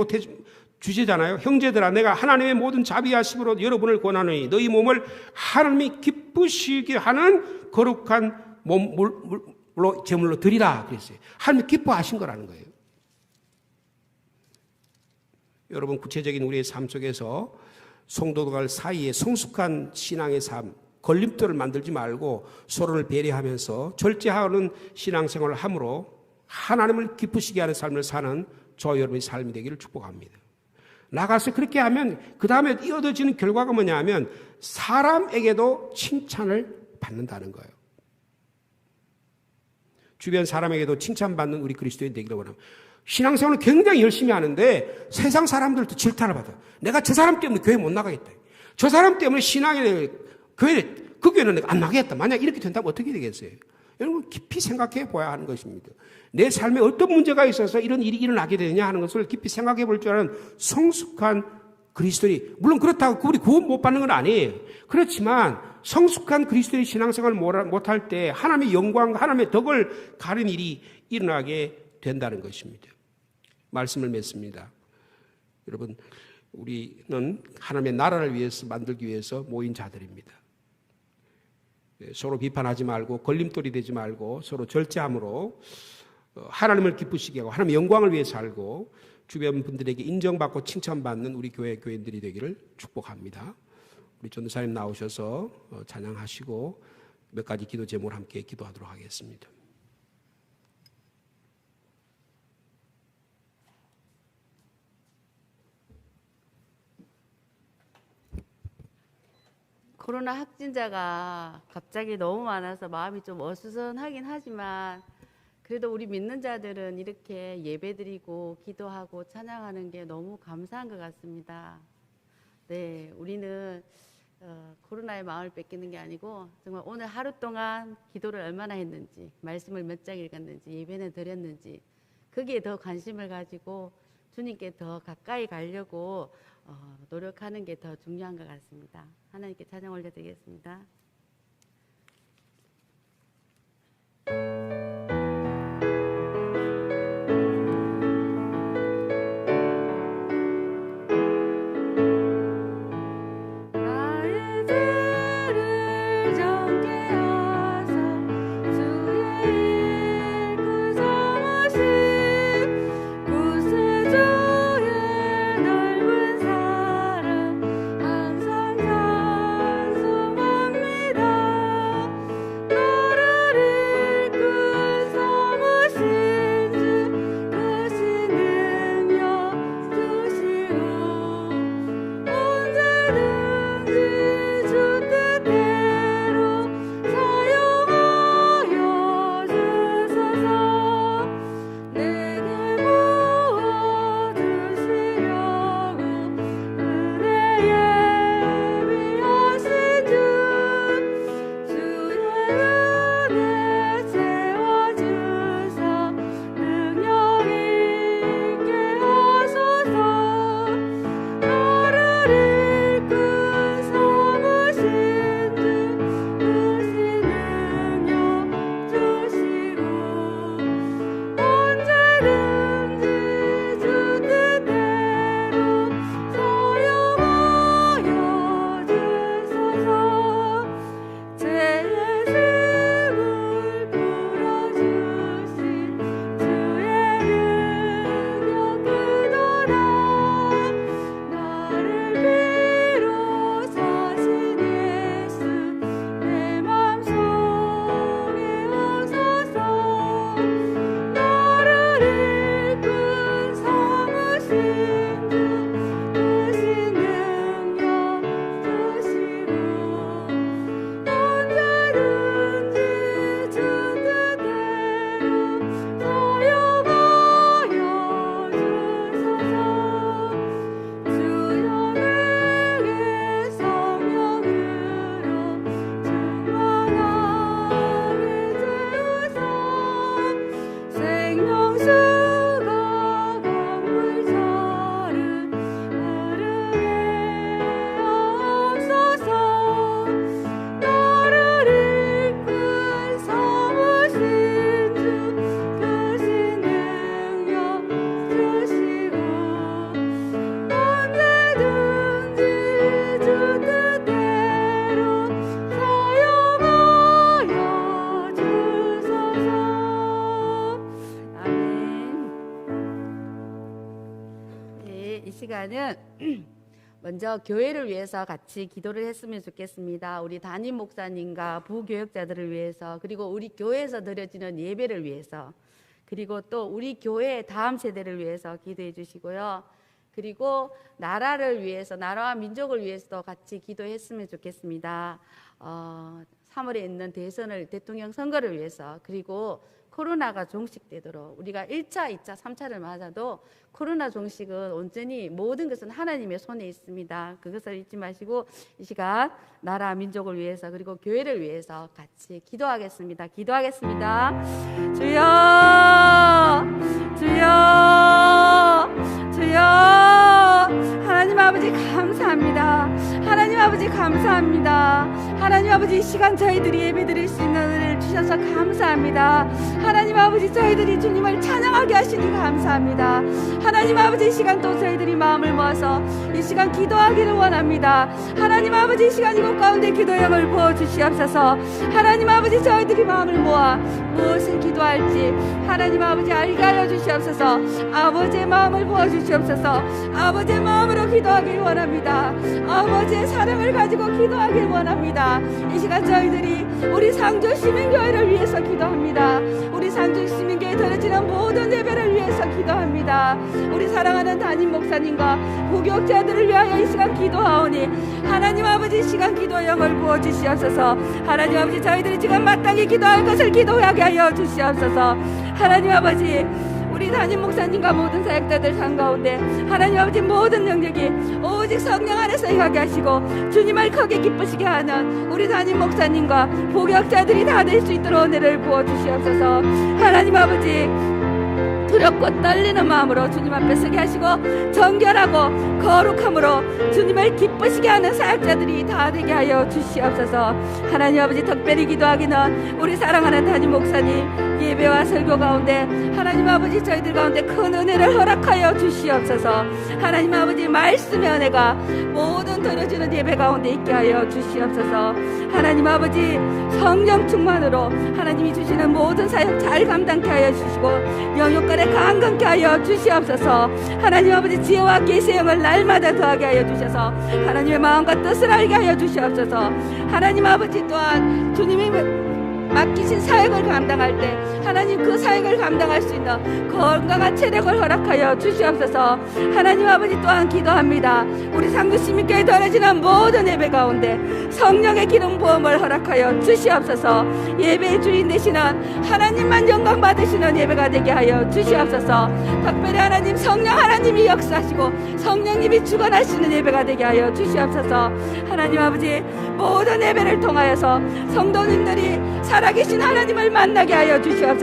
S2: 주제잖아요. 형제들아, 내가 하나님의 모든 자비하심으로 여러분을 권하노니 너희 몸을 하나님이 기쁘시게 하는 거룩한 몸으로 제물로 드리라 그랬어요. 하나님이 기뻐하신 거라는 거예요. 여러분, 구체적인 우리의 삶 속에서 성도들 사이에 성숙한 신앙의 삶, 걸림돌을 만들지 말고 서로를 배려하면서 절제하는 신앙생활을 함으로 하나님을 기쁘시게 하는 삶을 사는 저 여러분의 삶이 되기를 축복합니다. 나가서 그렇게 하면 그 다음에 이어져지는 결과가 뭐냐 하면 사람에게도 칭찬을 받는다는 거예요. 주변 사람에게도 칭찬받는 우리 그리스도인 되기를 원합니다. 신앙생활은 굉장히 열심히 하는데 세상 사람들도 질타를 받아요. 내가 저 사람 때문에 교회 못 나가겠다. 저 사람 때문에 그 교회는 내가 안 나가겠다. 만약 이렇게 된다면 어떻게 되겠어요? 여러분, 깊이 생각해 보아야 하는 것입니다. 내 삶에 어떤 문제가 있어서 이런 일이 일어나게 되느냐 하는 것을 깊이 생각해 볼 줄 아는 성숙한 그리스도인이, 물론 그렇다고 그분이 구원 못 받는 건 아니에요. 그렇지만 성숙한 그리스도인의 신앙생활을 못할 때 하나님의 영광과 하나님의 덕을 가린 일이 일어나게 된다는 것입니다. 말씀을 맺습니다. 여러분, 우리는 하나님의 나라를 위해서 만들기 위해서 모인 자들입니다. 서로 비판하지 말고 걸림돌이 되지 말고 서로 절제함으로 하나님을 기쁘시게 하고 하나님의 영광을 위해 살고 주변 분들에게 인정받고 칭찬받는 우리 교인들이 되기를 축복합니다. 우리 전도사님 나오셔서 찬양하시고 몇 가지 기도 제목을 함께 기도하도록 하겠습니다.
S4: 코로나 확진자가 갑자기 너무 많아서 마음이 좀 어수선하긴 하지만 그래도 우리 믿는 자들은 이렇게 예배드리고 기도하고 찬양하는 게 너무 감사한 것 같습니다. 네, 우리는 코로나의 마음을 뺏기는 게 아니고 정말 오늘 하루 동안 기도를 얼마나 했는지, 말씀을 몇 장 읽었는지, 예배는 드렸는지 거기에 더 관심을 가지고 주님께 더 가까이 가려고 노력하는 게 더 중요한 것 같습니다. 하나님께 찬양 올려드리겠습니다.
S5: 너를
S4: 시간은 먼저 교회를 위해서 같이 기도를 했으면 좋겠습니다. 우리 담임 목사님과 부교역자들을 위해서, 그리고 우리 교회에서 드려지는 예배를 위해서, 그리고 또 우리 교회 다음 세대를 위해서 기도해 주시고요. 그리고 나라를 위해서, 나라와 민족을 위해서도 같이 기도했으면 좋겠습니다. 3월에 있는 대통령 선거를 위해서, 그리고 코로나가 종식되도록 우리가 1차, 2차, 3차를 맞아도 코로나 종식은 온전히 모든 것은 하나님의 손에 있습니다. 그것을 잊지 마시고 이 시간 나라 민족을 위해서 그리고 교회를 위해서 같이 기도하겠습니다. 기도하겠습니다. 주여, 주여, 주여. 하나님 아버지 감사합니다. 하나님 아버지 감사합니다. 하나님 아버지 이 시간 저희들이 예배드릴 수 있는 은혜를 주셔서 감사합니다. 하나님 아버지 저희들이 주님을 찬양하게 하시니 감사합니다. 하나님 아버지 이 시간 또 저희들이 마음을 모아서 이 시간 기도하기를 원합니다. 하나님 아버지 이 시간 이곳 가운데 기도의 영을 부어주시옵소서. 하나님 아버지 저희들이 마음을 모아 무엇을 기도할지 하나님 아버지 알게 하여 주시옵소서. 아버지의 마음을 부어주시옵소서. 아버지의 마음으로 기도하길 원합니다. 아버지의 사랑을 가지고 기도하길 원합니다. 이 시간 저희들이 우리 상주 시민교회를 위해서 기도합니다. 우리 상주 시민교회에 드려지는 모든 예배를 위해서 기도합니다. 우리 사랑하는 담임 목사님과 부교역자들을 위하여 이 시간 기도하오니 하나님 아버지 이 시간 기도의 영을 부어주시옵소서. 하나님 아버지 저희들이 지금 마땅히 기도할 것을 기도하게 하여 주시옵소서. 하나님 아버지 우리 담임 목사님과 모든 사역자들 상 가운데 하나님 아버지 모든 영역이 오직 성령 안에서 행하게 하시고 주님을 크게 기쁘시게 하는 우리 담임 목사님과 부교역자들이 다 될 수 있도록 은혜를 부어주시옵소서. 하나님 아버지 두렵고 떨리는 마음으로 주님 앞에 서게 하시고 정결하고 거룩함으로 주님을 기쁘시게 하는 사역자들이 다 되게 하여 주시옵소서. 하나님 아버지 특별히 기도하기는 우리 사랑하는 담임 목사님 예배와 설교 가운데 하나님 아버지 저희들 가운데 큰 은혜를 허락하여 주시옵소서. 하나님 아버지 말씀의 은혜가 모든 드려지는 예배 가운데 있게 하여 주시옵소서. 하나님 아버지 성령 충만으로 하나님이 주시는 모든 사역 잘 감당케 하여 주시고 영육간에 강건케 하여 주시옵소서. 하나님 아버지 지혜와 계시의 영을 날마다 더하게 하여 주셔서 하나님의 마음과 뜻을 알게 하여 주시옵소서. 하나님 아버지 또한 주님이 맡기신 사역을 감당할 때 하나님 그 사역을 감당할 수 있는 건강한 체력을 허락하여 주시옵소서. 하나님 아버지 또한 기도합니다. 우리 상주 시민교회에 더해지는 모든 예배 가운데 성령의 기름 부음을 허락하여 주시옵소서. 예배의 주인 되시는 하나님만 영광 받으시는 예배가 되게 하여 주시옵소서. 특별히 하나님 성령 하나님이 역사하시고 성령님이 주관하시는 예배가 되게 하여 주시옵소서. 하나님 아버지 모든 예배를 통하여서 성도님들이 살아계신 하나님을 만나게 하여 주시옵소서.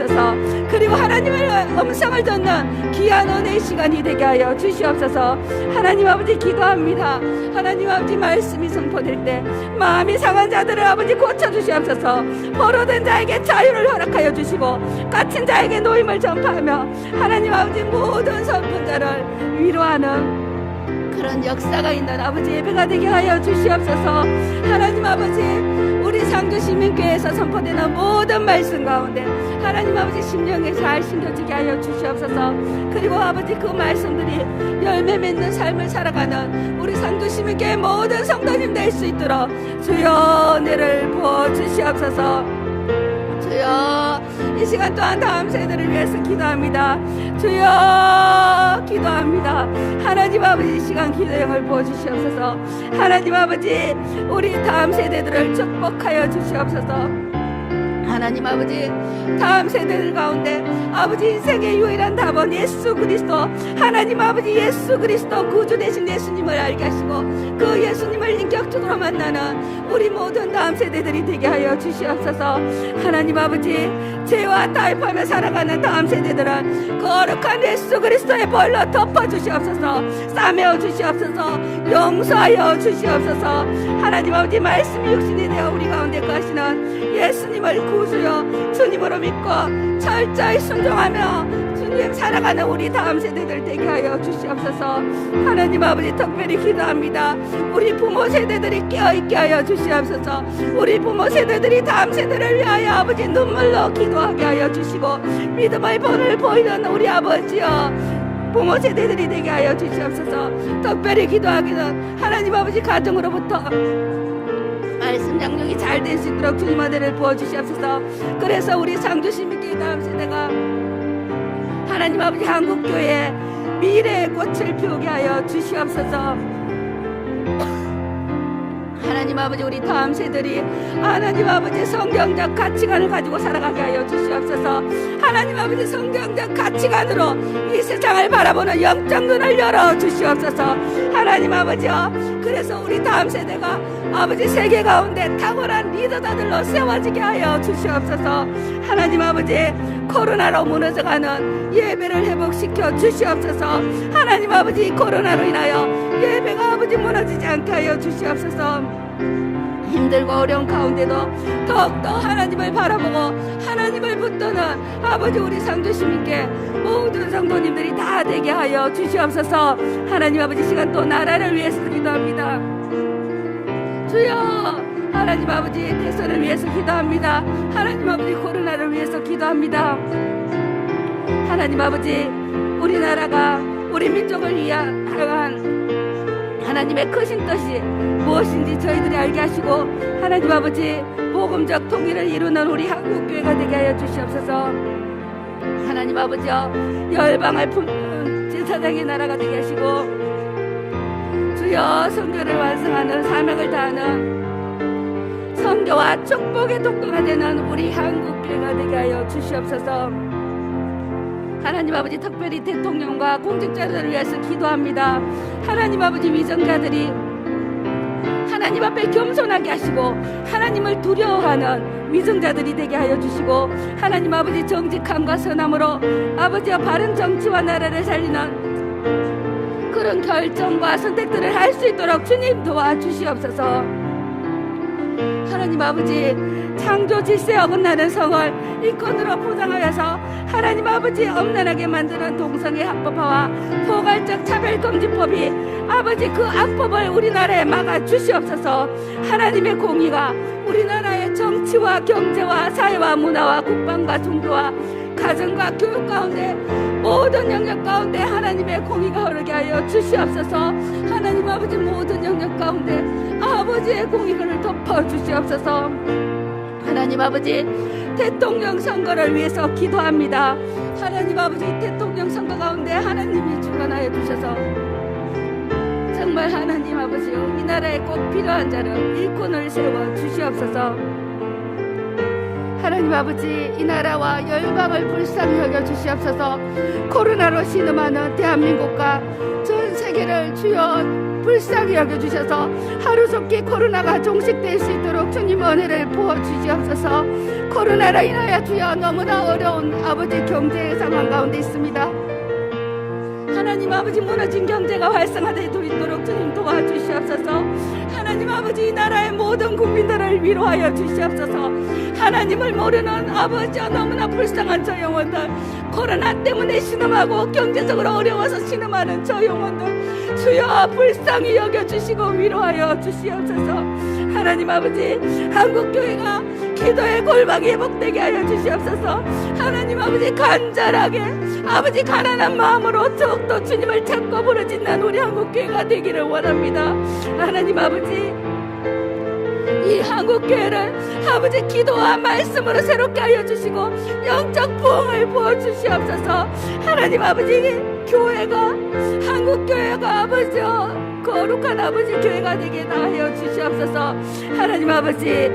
S4: 그리고 하나님의 음성을 듣는 귀한 은혜의 시간이 되게 하여 주시옵소서. 하나님 아버지 기도합니다. 하나님 아버지 말씀이 선포될 때 마음이 상한 자들을 아버지 고쳐주시옵소서. 포로된 자에게 자유를 허락하여 주시고 갇힌 자에게 노임을 전파하며 하나님 아버지 모든 선포자를 위로하는 그런 역사가 있는 아버지 예배가 되게 하여 주시옵소서. 하나님 아버지 우리 상주 시민교회에서 선포되는 모든 말씀 가운데 하나님 아버지 심령에 잘 심겨지게 하여 주시옵소서. 그리고 아버지 그 말씀들이 열매 맺는 삶을 살아가는 우리 상주 시민교회 모든 성도님 될 수 있도록 주여 은혜를 부어주시옵소서. 주여 이 시간 또한 다음 세대를 위해서 기도합니다. 주여 기도합니다. 하나님 아버지 이 시간 기도형을 부어주시옵소서. 하나님 아버지 우리 다음 세대들을 축복하여 주시옵소서. 하나님 아버지 다음 세대들 가운데 아버지 인생의 유일한 답은 예수 그리스도 하나님 아버지 예수 그리스도 구주 되신 예수님을 알게 하시고 그 예수님을 인격적으로 만나는 우리 모든 다음 세대들이 되게 하여 주시옵소서. 하나님 아버지 죄와 타협하며 살아가는 다음 세대들은 거룩한 예수 그리스도의 벌로 덮어주시옵소서. 싸매어 주시옵소서. 용서하여 주시옵소서. 하나님 아버지 말씀이 육신이 되어 우리 가운데 거하시는 예수님을 구주여 주님으로 믿고 철저히 순종하며 주님 살아가는 우리 다음 세대들 되게 하여 주시옵소서. 하나님 아버지 특별히 기도합니다. 우리 부모 세대들이 깨어있게 하여 주시옵소서. 우리 부모 세대들이 다음 세대를 위하여 아버지 눈물로 기도하게 하여 주시고 믿음의 본을 보이는 우리 아버지여
S3: 부모 세대들이 되게 하여 주시옵소서. 특별히 기도하기는 하나님 아버지 가정으로부터 말씀 양육이 잘 될 수 있도록 주님 은혜를 부어주시옵소서. 그래서 우리 상주시민교회 다음 세대가 하나님 아버지 한국교회에 미래의 꽃을 피우게 하여 주시옵소서. 하나님 아버지 우리 다음 세대들이 하나님 아버지 성경적 가치관을 가지고 살아가게 하여 주시옵소서. 하나님 아버지 성경적 가치관으로 이 세상을 바라보는 영적 눈을 열어 주시옵소서. 하나님 아버지요, 그래서 우리 다음 세대가 아버지 세계 가운데 탁월한 리더자들로 세워지게 하여 주시옵소서. 하나님 아버지 코로나로 무너져가는 예배를 회복시켜 주시옵소서. 하나님 아버지 코로나로 인하여 예배가 아버지 무너지지 않게 하여 주시옵소서. 힘들고 어려운 가운데도 더욱더 하나님을 바라보고 하나님을 붙드는 아버지 우리 상주시민께 모든 성도님들이 다 되게 하여 주시옵소서. 하나님 아버지 시간 또 나라를 위해서 기도합니다. 주여, 하나님 아버지 대선을 위해서 기도합니다. 하나님 아버지 코로나를 위해서 기도합니다. 하나님 아버지 우리나라가 우리 민족을 위한 하나님의 크신 뜻이 무엇인지 저희들이 알게 하시고 하나님 아버지 복음적 통일을 이루는 우리 한국교회가 되게 하여 주시옵소서. 하나님 아버지여, 열방을 품는 제사장의 나라가 되게 하시고 주여 선교를 완성하는 사명을 다하는 선교와 축복의 통로가 되는 우리 한국교회가 되게 하여 주시옵소서. 하나님 아버지 특별히 대통령과 공직자들을 위해서 기도합니다. 하나님 아버지 위정자들이 하나님 앞에 겸손하게 하시고 하나님을 두려워하는 위정자들이 되게 하여 주시고 하나님 아버지 정직함과 선함으로 아버지와 바른 정치와 나라를 살리는 그런 결정과 선택들을 할 수 있도록 주님 도와주시옵소서. 하나님 아버지 창조 질서에 어긋나는 성을 일꾼으로 포장하여서 하나님 아버지 엄란하게 만드는 동성애 합법화와 포괄적 차별금지법이 아버지 그 악법을 우리나라에 막아 주시옵소서. 하나님의 공의가 우리나라의 정치와 경제와 사회와 문화와 국방과 종교와 가정과 교육 가운데 모든 영역 가운데 하나님의 공의가 흐르게 하여 주시옵소서. 하나님 아버지 모든 영역 가운데 아버지의 공의를 덮어 주시옵소서. 하나님 아버지 대통령 선거를 위해서 기도합니다. 하나님 아버지 대통령 선거 가운데 하나님이 주관하여 주셔서 정말 하나님 아버지요, 이 나라에 꼭 필요한 자를 일꾼을 세워 주시옵소서. 하나님 아버지 이 나라와 열방을 불쌍히 여겨 주시옵소서. 코로나로 신음하는 대한민국과 전 세계를 주여 불쌍히 여겨주셔서 하루속히 코로나가 종식될 수 있도록 주님 은혜를 부어주시옵소서. 코로나로 인하여 주여 너무나 어려운 아버지 경제 상황 가운데 있습니다. 하나님 아버지 무너진 경제가 활성화될 수 있도록 주님 도와주시옵소서. 하나님 아버지 이 나라의 모든 국민들을 위로하여 주시옵소서. 하나님을 모르는 아버지와 너무나 불쌍한 저 영혼들, 코로나 때문에 신음하고 경제적으로 어려워서 신음하는 저 영혼들 주여 불쌍히 여겨주시고 위로하여 주시옵소서. 하나님 아버지 한국교회가 기도의 골방이 회복되게 하여 주시옵소서. 하나님 아버지 간절하게 아버지 가난한 마음으로 더욱더 주님을 찾고 부르짖는 우리 한국교회가 되기를 원합니다. 하나님 아버지 이 한국교회를 아버지 기도와 말씀으로 새롭게 하여 주시고 영적 부흥을 부어주시옵소서. 하나님 아버지 교회가 한국교회가 아버지여 거룩한 아버지 교회가 되게 하여 주시옵소서. 하나님 아버지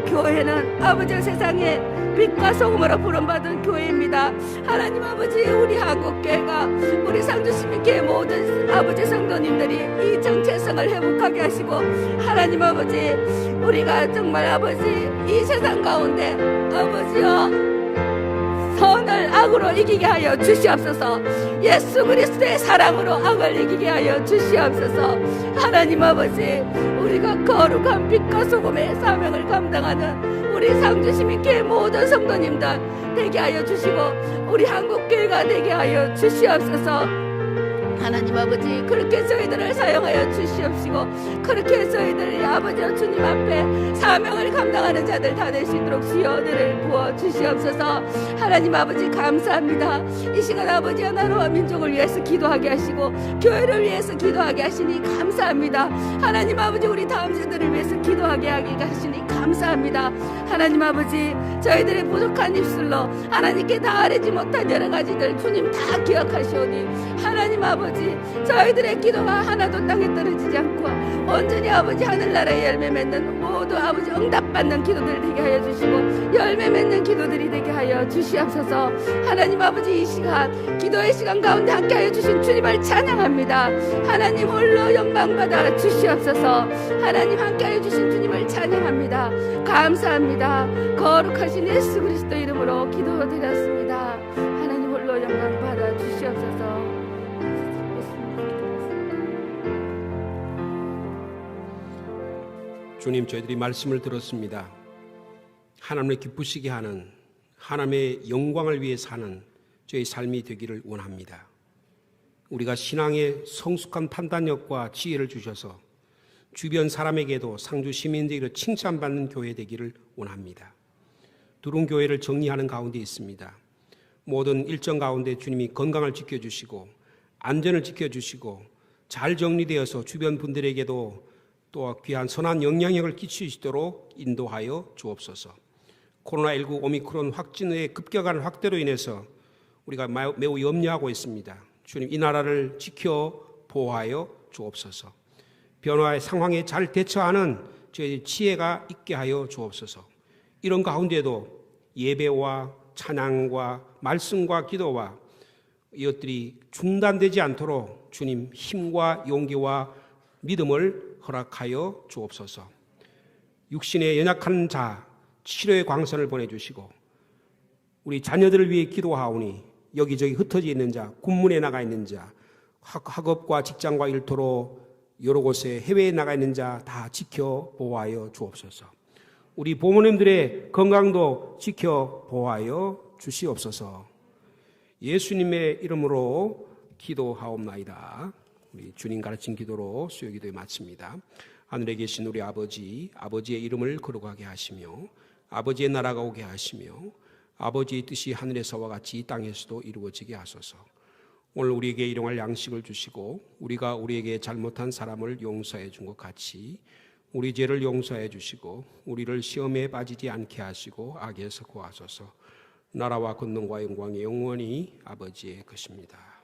S3: 교회는 아버지 세상에 빛과 소금으로 부름받은 교회입니다. 하나님 아버지 우리 한국교회가 우리 상주시민교회 모든 아버지 성도님들이 이 정체성을 회복하게 하시고 하나님 아버지 우리가 정말 아버지 이 세상 가운데 아버지여 선을 악으로 이기게 하여 주시옵소서. 예수 그리스도의 사랑으로 악을 이기게 하여 주시옵소서. 하나님 아버지 우리가 거룩한 빛과 소금의 사명을 감당하는 우리 상주시민교회 모든 성도님들 되게 하여 주시고 우리 한국교회가 되게 하여 주시옵소서.
S4: 하나님 아버지 그렇게 저희들을 사용하여 주시옵시고 그렇게 저희들이 아버지 주님 앞에 사명을 감당하는 자들 다 될 수 있도록 주여 은혜를 부어 주시옵소서. 하나님 아버지 감사합니다. 이 시간 아버지 나라와 민족을 위해서 기도하게 하시고 교회를 위해서 기도하게 하시니 감사합니다. 하나님 아버지 우리 다음 세대를 위해서 기도하게 하시니 감사합니다. 하나님 아버지 저희들의 부족한 입술로 하나님께 다 아뢰지 못한 여러 가지들 주님 다 기억하시오니 하나님 아버지 저희들의 기도가 하나도 땅에 떨어지지 않고 온전히 아버지 하늘나라의 열매 맺는 모두 아버지 응답받는 기도들 되게 하여 주시고 열매 맺는 기도들이 되게 하여 주시옵소서. 하나님 아버지 이 시간 기도의 시간 가운데 함께 하여 주신 주님을 찬양합니다. 하나님 홀로 영광 받아 주시옵소서. 하나님 함께 하여 주신 주님을 찬양합니다. 감사합니다. 거룩하신 예수 그리스도 이름으로 기도드렸습니다. 하나님 홀로 영광 받아 주시옵소서.
S2: 주님, 저희들이 말씀을 들었습니다. 하나님을 기쁘시게 하는, 하나님의 영광을 위해 사는 저희 삶이 되기를 원합니다. 우리가 신앙의 성숙한 판단력과 지혜를 주셔서 주변 사람에게도 상주 시민들에게로 칭찬받는 교회 되기를 원합니다. 두른 교회를 정리하는 가운데 있습니다. 모든 일정 가운데 주님이 건강을 지켜주시고 안전을 지켜주시고 잘 정리되어서 주변 분들에게도 또 귀한 선한 영향력을 끼치시도록 인도하여 주옵소서. 코로나19 오미크론 확진의 급격한 확대로 인해서 우리가 매우 염려하고 있습니다. 주님, 이 나라를 지켜 보호하여 주옵소서. 변화의 상황에 잘 대처하는 저희 지혜가 있게 하여 주옵소서. 이런 가운데도 예배와 찬양과 말씀과 기도와 이것들이 중단되지 않도록 주님 힘과 용기와 믿음을 허락하여 주옵소서. 육신의 연약한 자 치료의 광선을 보내주시고 우리 자녀들을 위해 기도하오니 여기저기 흩어져 있는 자, 군문에 나가 있는 자, 학업과 직장과 일터로 여러 곳에 해외에 나가 있는 자 다 지켜 보호하여 주옵소서. 우리 부모님들의 건강도 지켜 보호하여 주시옵소서. 예수님의 이름으로 기도하옵나이다. 우리 주님 가르친 기도로 수요 기도에 마칩니다. 하늘에 계신 우리 아버지, 아버지의 이름을 거룩하게 하시며 아버지의 나라가 오게 하시며 아버지의 뜻이 하늘에서와 같이 이 땅에서도 이루어지게 하소서. 오늘 우리에게 일용할 양식을 주시고 우리가 우리에게 잘못한 사람을 용서해 준 것 같이 우리 죄를 용서해 주시고 우리를 시험에 빠지지 않게 하시고 악에서 구하소서. 나라와 권능과 영광이 영원히 아버지의 것입니다.